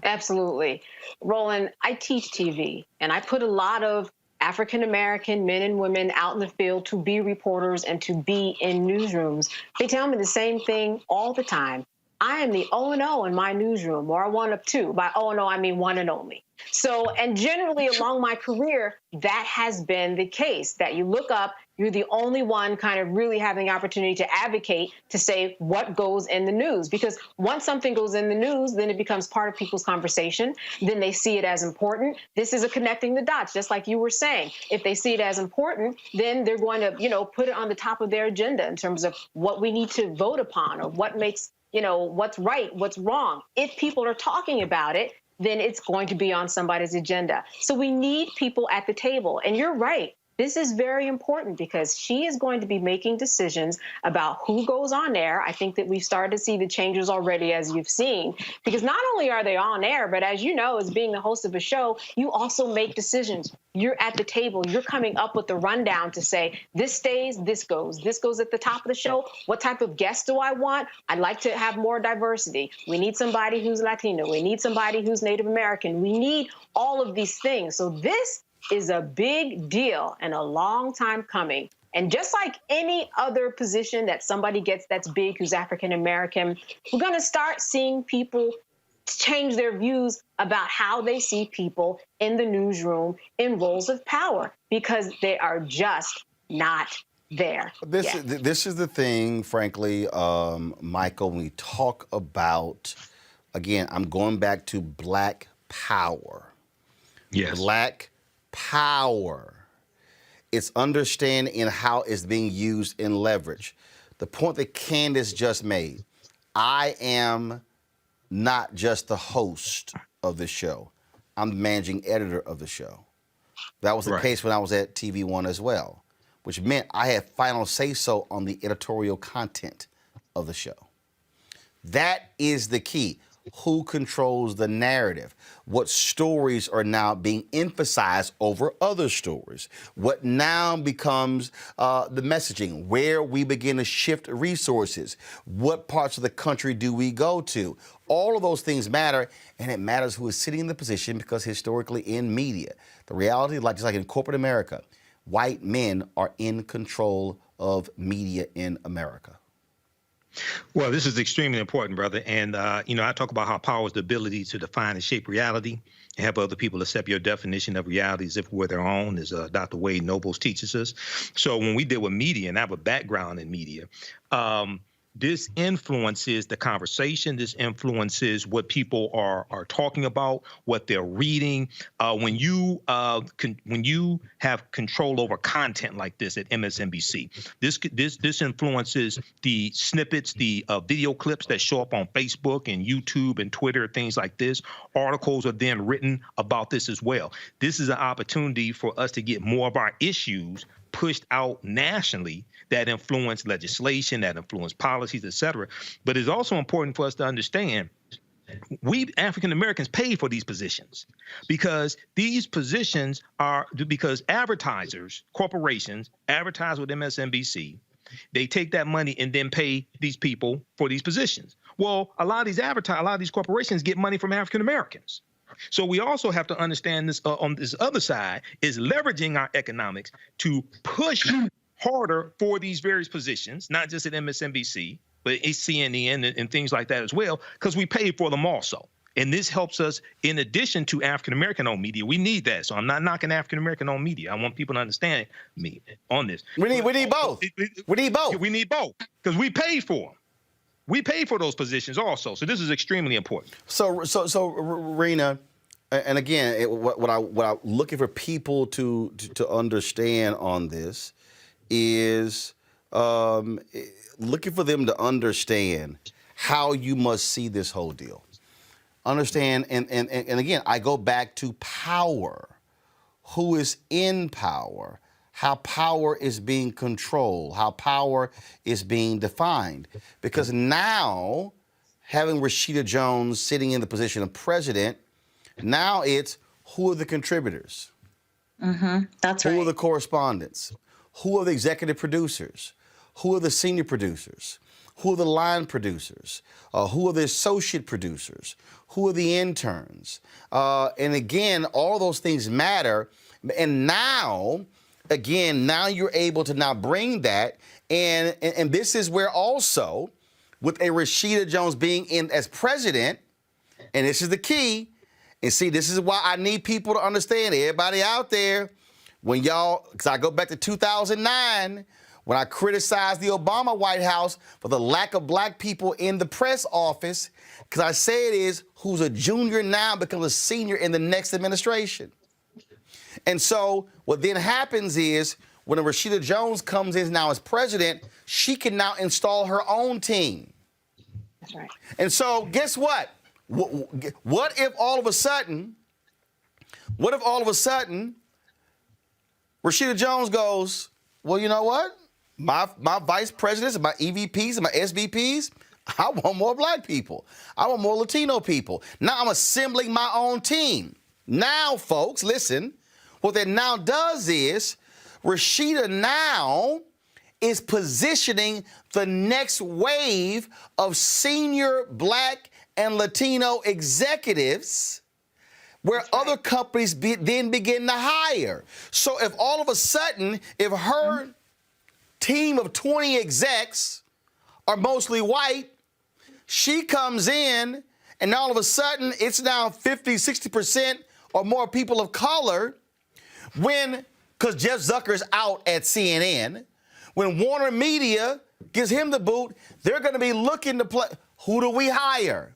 Absolutely. Roland, I teach TV, and I put a lot of African-American men and women out in the field to be reporters and to be in newsrooms. They tell me the same thing all the time. I am the O&O in my newsroom, or one of two. By O&O, I mean one and only. So, and generally along my career, that has been the case, that you look up, you're the only one kind of really having the opportunity to advocate to say what goes in the news. Because once something goes in the news, then it becomes part of people's conversation. Then they see it as important. This is a connecting the dots, just like you were saying. If they see it as important, then they're going to, put it on the top of their agenda in terms of what we need to vote upon or what makes, what's right, what's wrong. If people are talking about it, then it's going to be on somebody's agenda. So we need people at the table. And you're right. This is very important because she is going to be making decisions about who goes on air. I think that we've started to see the changes already, as you've seen, because not only are they on air, but as you know, as being the host of a show, you also make decisions. You're at the table. You're coming up with the rundown to say, this stays, this goes at the top of the show. What type of guest do I want? I'd like to have more diversity. We need somebody who's Latino. We need somebody who's Native American. We need all of these things. So this is a big deal and a long time coming. And just like any other position that somebody gets that's big who's African American, we're going to start seeing people change their views about how they see people in the newsroom in roles of power because they are just not there. This is the thing, frankly, Michael, when we talk about, again, I'm going back to Black power. Yes. Black power. It's understanding how it's being used in leverage. The point that Candace just made, I am not just the host of the show. I'm the managing editor of the show. That was the case when I was at TV One as well, which meant I had final say-so on the editorial content of the show. That is the key. Who controls the narrative? What stories are now being emphasized over other stories? What now becomes the messaging? Where we begin to shift resources? What parts of the country do we go to? All of those things matter, and it matters who is sitting in the position because historically in media, the reality, just like in corporate America, white men are in control of media in America. Well, this is extremely important, brother. And, I talk about how power is the ability to define and shape reality and help other people accept your definition of reality as if it were their own, as Dr. Wade Nobles teaches us. So when we deal with media, and I have a background in media, this influences the conversation. This influences what people are talking about, what they're reading. When you have control over content like this at MSNBC, this influences the snippets, the video clips that show up on Facebook and YouTube and Twitter, things like this. Articles are then written about this as well. This is an opportunity for us to get more of our issues pushed out nationally that influence legislation, that influence policies, et cetera. But it's also important for us to understand we African Americans pay for these positions because these positions are because advertisers, corporations advertise with MSNBC. They take that money and then pay these people for these positions. Well, a lot of these corporations get money from African Americans. So we also have to understand this on this other side is leveraging our economics to push harder for these various positions, not just at MSNBC, but at CNN and things like that as well, because we pay for them also. And this helps us in addition to African-American-owned media. We need that. So I'm not knocking African-American-owned media. I want people to understand me on this. We need both. We need both. We need both because we pay for them. We pay for those positions also. So this is extremely important. So Rena, and again, what I'm looking for people to understand on this is looking for them to understand how you must see this whole deal. Understand, and again, I go back to power. Who is in power? How power is being controlled, how power is being defined. Because now, having Rashida Jones sitting in the position of president, now it's who are the contributors? That's right. Who are the correspondents? Who are the executive producers? Who are the senior producers? Who are the line producers? Who are the associate producers? Who are the interns? And again, all those things matter. And now, again, now you're able to now bring that. And this is where also, with a Rashida Jones being in as president, and this is the key, and see, this is why I need people to understand, everybody out there, when y'all, because I go back to 2009, when I criticized the Obama White House for the lack of black people in the press office, because I say it is, who's a junior now becomes a senior in the next administration. And so what then happens is when Rashida Jones comes in now as president, she can now install her own team. That's right. And so guess what? What if all of a sudden, Rashida Jones goes, well, you know what? My vice presidents and my EVPs and my SVPs, I want more black people. I want more Latino people. Now I'm assembling my own team. Now, folks, listen, what that now does is Rashida now is positioning the next wave of senior black and Latino executives where other companies then begin to hire. So if all of a sudden, if her team of 20 execs are mostly white, she comes in and all of a sudden it's now 50, 60% or more people of color because Jeff Zucker's out at CNN, when Warner Media gives him the boot, they're going to be looking to play. Who do we hire?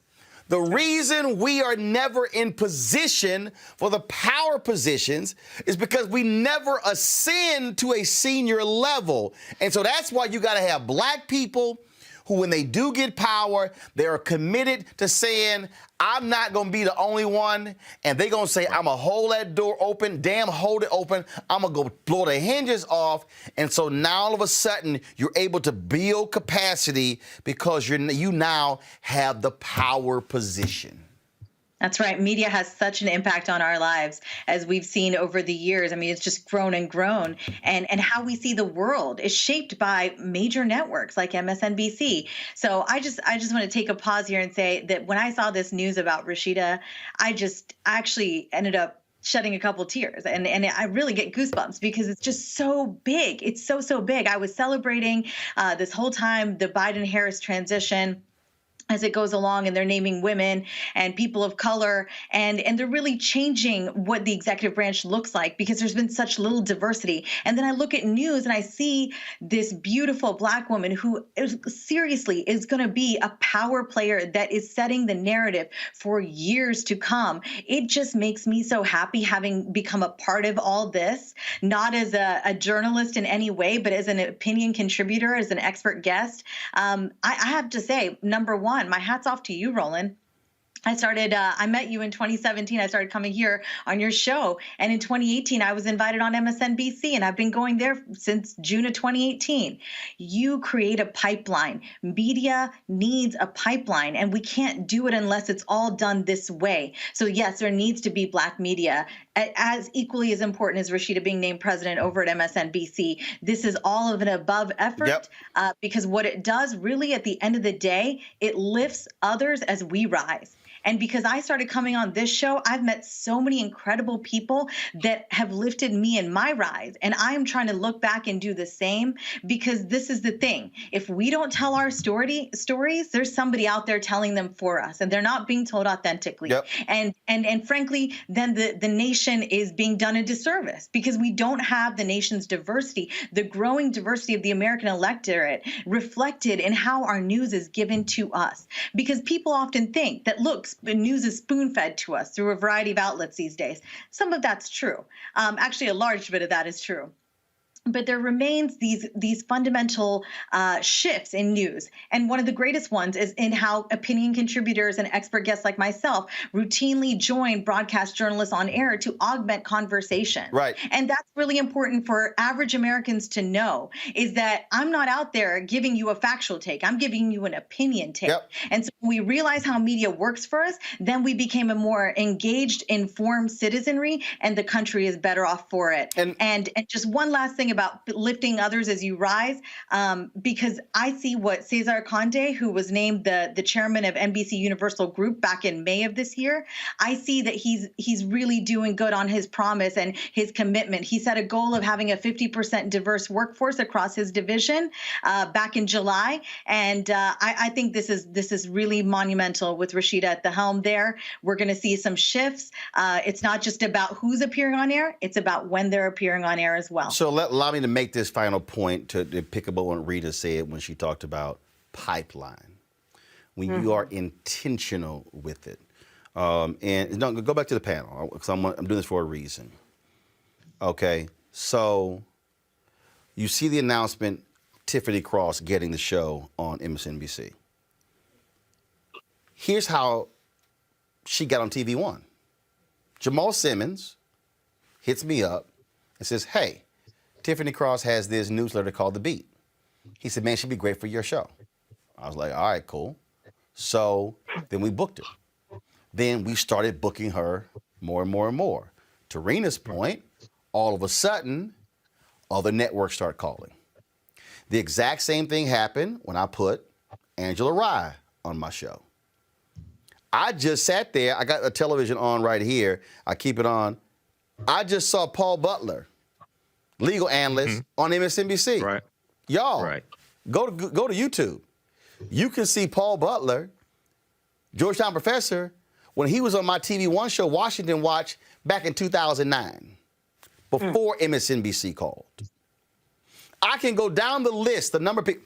The reason we are never in position for the power positions is because we never ascend to a senior level. And so that's why you got to have black people who, when they do get power, they are committed to saying, I'm not going to be the only one. And they're going to say, I'm going to hold that door open. Damn, hold it open. I'm going to go blow the hinges off. And so now all of a sudden, you're able to build capacity because you now have the power position. That's right. Media has such an impact on our lives, as we've seen over the years. I mean, it's just grown and grown. And how we see the world is shaped by major networks like MSNBC. So I just want to take a pause here and say that when I saw this news about Rashida, I actually ended up shedding a couple tears. And I really get goosebumps because it's just so big. It's so big. I was celebrating this whole time the Biden-Harris transition. as it goes along, and they're naming women and people of color, and they're really changing what the executive branch looks like because there's been such little diversity. And then I look at news and I see this beautiful Black woman who seriously is going to be a power player that is setting the narrative for years to come. It just makes me so happy having become a part of all this, not as a journalist in any way, but as an opinion contributor, as an expert guest. I have to say, number one, my hat's off to you, Roland. I met you in 2017. I started coming here on your show. And in 2018, I was invited on MSNBC, and I've been going there since June of 2018. You create a pipeline. Media needs a pipeline, and we can't do it unless it's all done this way. So yes, there needs to be Black media, as equally as important as Rashida being named president over at MSNBC. This is all of an above effort, because what it does really at the end of the day, it lifts others as we rise. And because I started coming on this show, I've met so many incredible people that have lifted me in my rise. And I am trying to look back and do the same, because this is the thing. If we don't tell our stories, there's somebody out there telling them for us, and they're not being told authentically. And frankly, then the nation is being done a disservice, because we don't have the nation's diversity, the growing diversity of the American electorate reflected in how our news is given to us. Because people often think that, look, news is spoon-fed to us through a variety of outlets these days. Some of that's true. Actually, a large bit of that is true. But there remains these fundamental shifts in news. And one of the greatest ones is in how opinion contributors and expert guests like myself routinely join broadcast journalists on air to augment conversation. Right. And that's really important for average Americans to know, is that I'm not out there giving you a factual take. I'm giving you an opinion take. And so when we realize how media works for us, then we became a more engaged, informed citizenry, and the country is better off for it. And just one last thing about lifting others as you rise, because I see what Cesar Conde, who was named the chairman of NBC Universal Group back in May of this year, I see that he's really doing good on his promise and his commitment. He set a goal of having a 50% diverse workforce across his division back in July, and I think this is really monumental with Rashida at the helm there. We're going to see some shifts. It's not just about who's appearing on air, it's about when they're appearing on air as well. So allow me to make this final point to pick up on what Rita said when she talked about pipeline. When you are intentional with it. And no, go back to the panel, because I'm doing this for a reason. Okay, so you see the announcement, Tiffany Cross getting the show on MSNBC. Here's how she got on TV One. Jamal Simmons hits me up and says, hey, Tiffany Cross has this newsletter called The Beat. He said, man, she'd be great for your show. I was like, all right, cool. So then we booked her. Then we started booking her more and more and more. To Rena's point, all of a sudden, other networks start calling. The exact same thing happened when I put Angela Rye on my show. I just sat there. I got a television on right here. I keep it on. I just saw Paul Butler, legal analyst on MSNBC. Right. Y'all, go to YouTube. You can see Paul Butler, Georgetown professor, when he was on my TV One show, Washington Watch, back in 2009, before MSNBC called. I can go down the list, the number of people,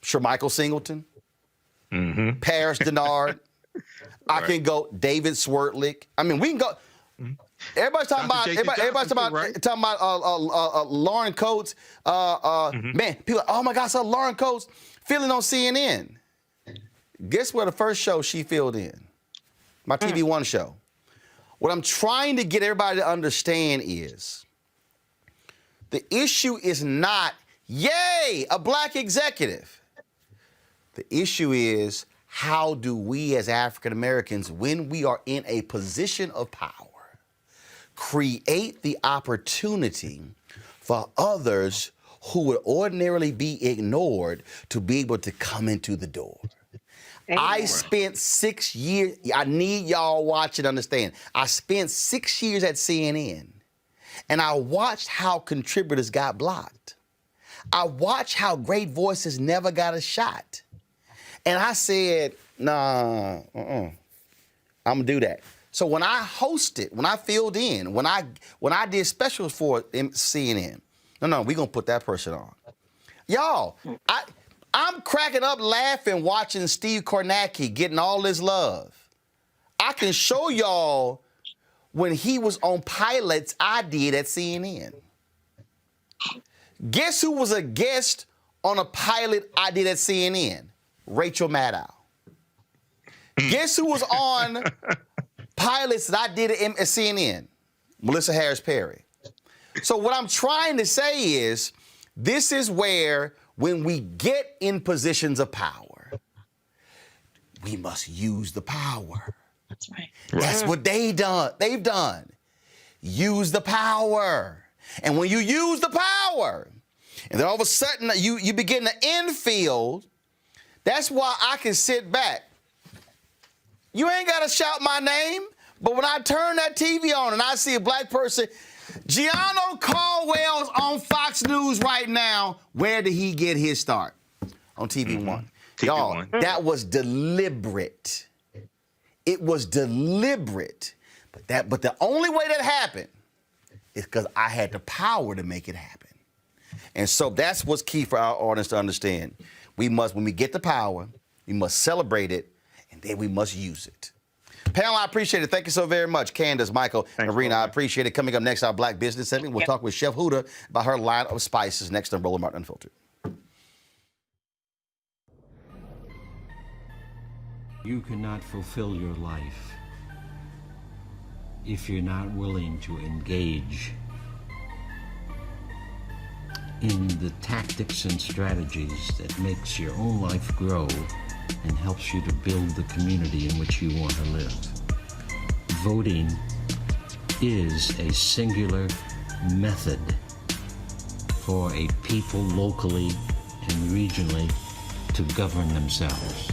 Shermichael Singleton, Paris Denard. I can go David Swertlick. I mean, we can go. Everybody's talking about Lauren Coates. Man, people are, oh my God, I saw Lauren Coates filling on CNN. Guess where the first show she filled in? My TV One show. What I'm trying to get everybody to understand is the issue is not, yay, a black executive. The issue is, how do we as African Americans, when we are in a position of power, create the opportunity for others who would ordinarily be ignored to be able to come into the door? I spent 6 years, I need y'all watch and understand, I spent 6 years at CNN, and I watched how contributors got blocked. I watched how great voices never got a shot. And I said, nah, I'm gonna do that. So when I hosted, when I filled in, when I did specials for CNN, no, we're gonna put that person on. Y'all, I'm cracking up laughing watching Steve Kornacki getting all this love. I can show y'all when he was on pilots I did at CNN. Guess who was a guest on a pilot I did at CNN? Rachel Maddow. Guess who was on pilots that I did at CNN? Melissa Harris Perry. So what I'm trying to say is, this is where, when we get in positions of power, we must use the power. That's right. That's what they've done. Use the power. And when you use the power, and then all of a sudden you begin to infield, that's why I can sit back. You ain't got to shout my name, but when I turn that TV on and I see a black person, Gianno Caldwell's on Fox News right now. Where did he get his start? On TV One. Y'all, that was deliberate. It was deliberate. But the only way that happened is because I had the power to make it happen. And so that's what's key for our audience to understand. We must, when we get the power, we must celebrate it, and then we must use it. Panel, I appreciate it. Thank you so very much. Candace, Michael, and Marina, I appreciate it. Coming up next, our Black Business segment. We'll talk with Chef Huda about her line of spices next on Roland Martin Unfiltered. You cannot fulfill your life if you're not willing to engage in the tactics and strategies that makes your own life grow and helps you to build the community in which you want to live. Voting is a singular method for a people locally and regionally to govern themselves.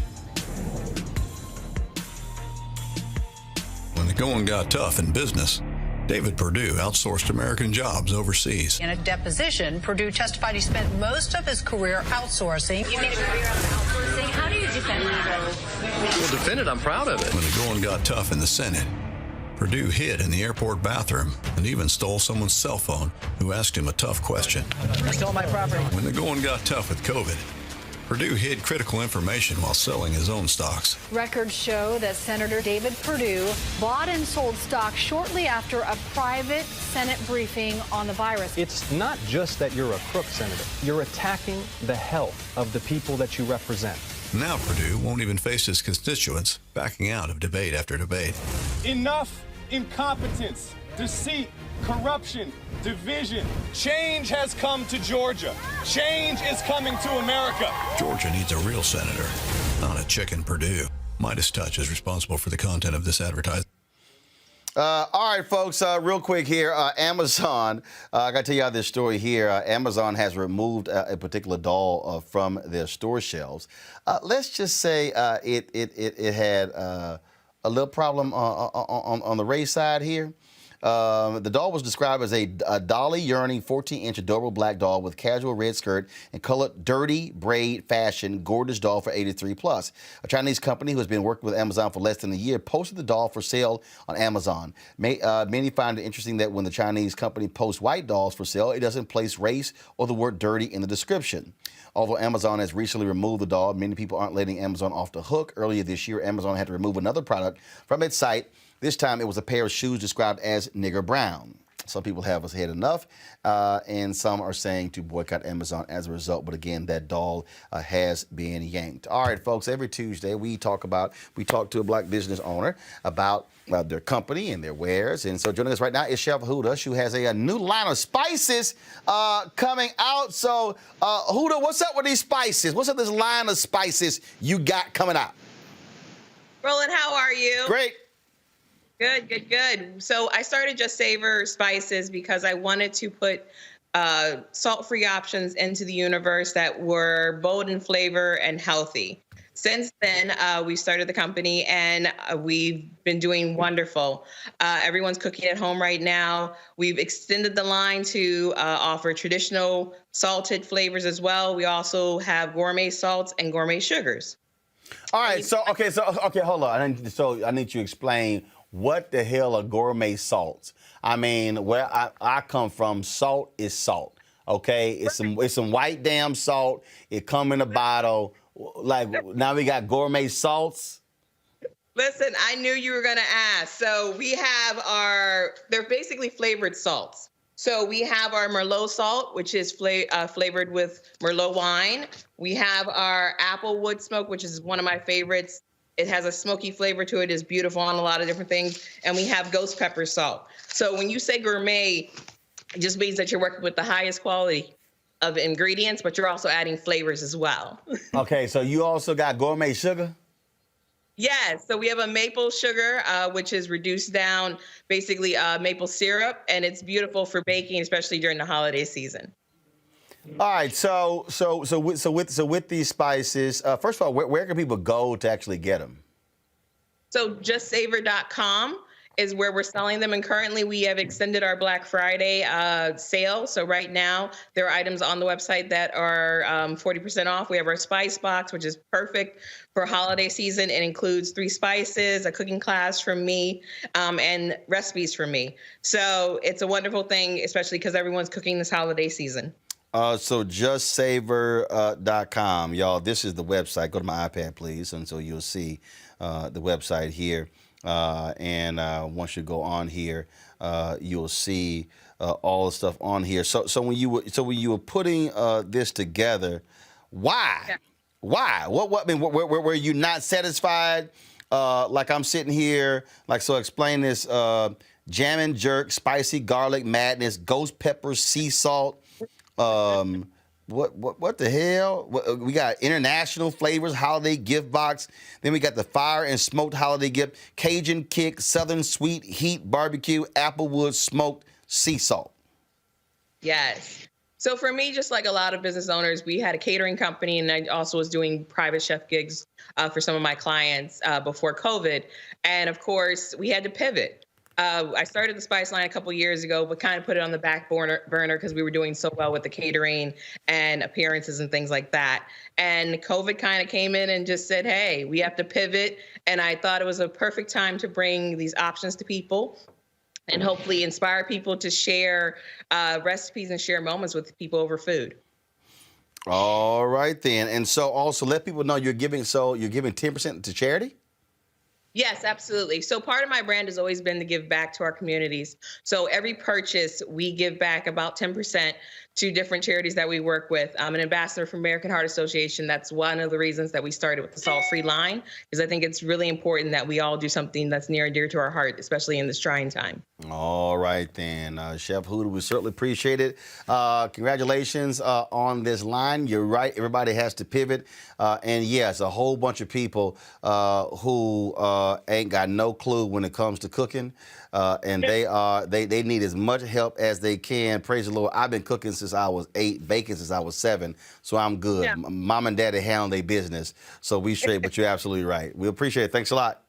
When the going got tough in business, David Perdue outsourced American jobs overseas. In a deposition, Perdue testified he spent most of his career outsourcing. You made a career out of outsourcing. How do you defend that? Well, defend it, I'm proud of it. When the going got tough in the Senate, Perdue hid in the airport bathroom and even stole someone's cell phone who asked him a tough question. You stole my property. When the going got tough with COVID, Perdue hid critical information while selling his own stocks. Records show that Senator David Perdue bought and sold stock shortly after a private Senate briefing on the virus. It's not just that you're a crook, Senator. You're attacking the health of the people that you represent. Now Perdue won't even face his constituents, backing out of debate after debate. Enough incompetence, deceit, corruption, division. Change has come to Georgia. Change is coming to America. Georgia needs a real senator, not a chicken Perdue. Midas Touch is responsible for the content of this advertisement. All right, folks, real quick here. Amazon, I got to tell you this story here. Amazon has removed a particular doll from their store shelves. Let's just say it had a little problem on the race side here. The doll was described as a dolly yearning 14-inch adorable black doll with casual red skirt and colored dirty braid fashion, gorgeous doll for 83 plus. A Chinese company who has been working with Amazon for less than a year posted the doll for sale on Amazon. Many find it interesting that when the Chinese company posts white dolls for sale, it doesn't place race or the word dirty in the description. Although Amazon has recently removed the doll, many people aren't letting Amazon off the hook. Earlier this year, Amazon had to remove another product from its site. This time, it was a pair of shoes described as nigger brown. Some people have had enough, and some are saying to boycott Amazon as a result. But again, that doll has been yanked. All right, folks, every Tuesday we talk to a black business owner about their company and their wares. And so joining us right now is Chef Huda. She has a new line of spices coming out. So Huda, what's up with these spices? What's up with this line of spices you got coming out? Roland, how are you? Great. Good, good, good. So I started Just Savor Spices because I wanted to put salt-free options into the universe that were bold in flavor and healthy. Since then, we started the company, and we've been doing wonderful. Everyone's cooking at home right now. We've extended the line to offer traditional salted flavors as well. We also have gourmet salts and gourmet sugars. All right, okay, hold on. I need you to explain what the hell are gourmet salts. I mean, where I come from, salt is salt. Okay, it's some white damn salt. It come in a bottle. Like now we got gourmet salts. Listen, I knew you were going to ask. So we have they're basically flavored salts. So we have our Merlot salt, which is flavored with Merlot wine. We have our apple wood smoke, which is one of my favorites. It has a smoky flavor to it. It's beautiful on a lot of different things. And we have ghost pepper salt. So when you say gourmet, it just means that you're working with the highest quality of ingredients, but you're also adding flavors as well. Okay, so you also got gourmet sugar? Yes, so we have a maple sugar, which is reduced down, basically maple syrup, and it's beautiful for baking, especially during the holiday season. All right, so with these spices, first of all, where can people go to actually get them? So justsavor.com is where we're selling them, and currently we have extended our Black Friday sale. So right now there are items on the website that are 40% off. We have our spice box, which is perfect for holiday season. It includes 3 spices, a cooking class from me, and recipes from me. So it's a wonderful thing, especially because everyone's cooking this holiday season. So justsavor.com, y'all. This is the website. Go to my iPad, please, and so you'll see the website here. And once you go on here, you'll see all the stuff on here. So when you were putting this together, why? Yeah. Why? What? I mean, were you not satisfied? Like I'm sitting here, explain this: jam and jerk, spicy garlic madness, ghost pepper, sea salt. What the hell? We got international flavors, holiday gift box. Then we got the fire and smoked holiday gift, Cajun kick, southern sweet heat barbecue, applewood smoked sea salt. Yes. So for me, just like a lot of business owners, we had a catering company, and I also was doing private chef gigs for some of my clients before COVID. And of course, we had to pivot. I started the Spice line a couple years ago, but kind of put it on the back burner because we were doing so well with the catering and appearances and things like that. And COVID kind of came in and just said, hey, we have to pivot. And I thought it was a perfect time to bring these options to people and hopefully inspire people to share recipes and share moments with people over food. All right, then. And so also let people know you're giving 10% to charity? Yes, absolutely. So part of my brand has always been to give back to our communities. So every purchase, we give back about 10% to different charities that we work with. I'm an ambassador for American Heart Association. That's one of the reasons that we started with the salt-free line, because I think it's really important that we all do something that's near and dear to our heart, especially in this trying time. All right, then. Chef Huda, we certainly appreciate it. Congratulations on this line. You're right. Everybody has to pivot. And yes, a whole bunch of people who ain't got no clue when it comes to cooking. And they need as much help as they can. Praise the Lord. I've been cooking since I was 8, baking since I was 7, so I'm good. Yeah. Mom and Daddy handle their business, so we straight, but you're absolutely right. We appreciate it. Thanks a lot.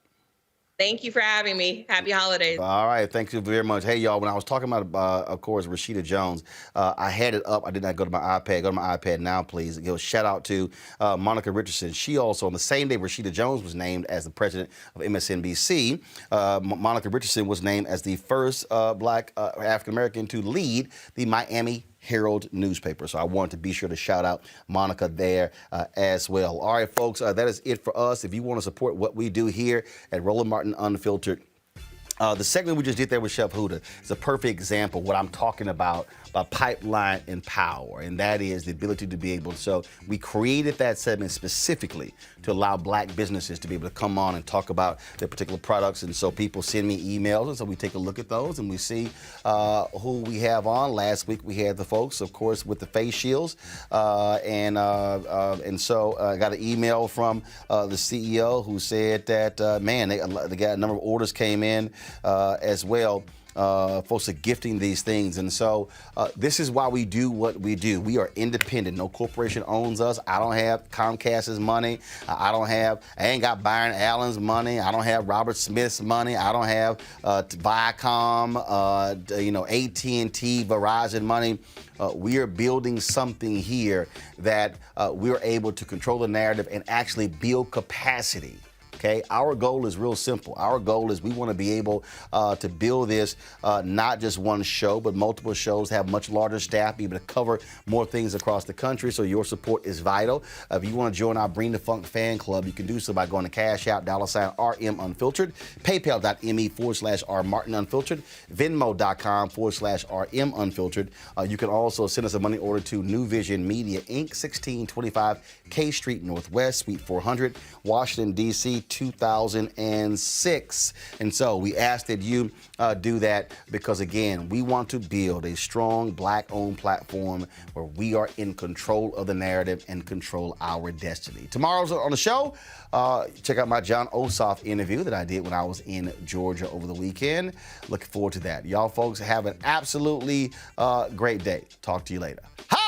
Thank you for having me. Happy holidays. All right. Thank you very much. Hey, y'all, when I was talking about, of course, Rashida Jones, I had it up. I did not go to my iPad. Go to my iPad now, please. Give a shout out to Monica Richardson. She also, on the same day Rashida Jones was named as the president of MSNBC, Monica Richardson was named as the first black African-American to lead the Miami Herald newspaper. So I wanted to be sure to shout out Monica there as well. All right, folks, that is it for us. If you want to support what we do here at Roland Martin Unfiltered, the segment we just did there with Chef Huda is a perfect example of what I'm talking about pipeline and power, and that is the ability to be able to. So we created that segment specifically to allow black businesses to be able to come on and talk about their particular products. And so people send me emails, and so we take a look at those and we see who we have on. Last week we had the folks, of course, with the face shields, and so I got an email from the CEO who said that man, they got a number of orders came in as well. Folks are gifting these things. And so this is why we do what we do. We are independent. No corporation owns us. I don't have Comcast's money. I ain't got Byron Allen's money. I don't have Robert Smith's money. I don't have Viacom, AT&T, Verizon money. We are building something here that we are able to control the narrative and actually build capacity. Okay, our goal is real simple. Our goal is we want to be able to build this, not just one show, but multiple shows, have much larger staff, be able to cover more things across the country. So your support is vital. If you want to join our Bring the Funk fan club, you can do so by going to Cash App, $RM Unfiltered, PayPal.me/R Martin Venmo.com/RM Unfiltered. You can also send us a money order to New Vision Media, Inc., 1625 K Street Northwest, Suite 400, Washington, D.C., 2006. And so we ask that you do that because, again, we want to build a strong Black-owned platform where we are in control of the narrative and control our destiny. Tomorrow's on the show. Check out my John Ossoff interview that I did when I was in Georgia over the weekend. Looking forward to that. Y'all folks have an absolutely great day. Talk to you later. Hi!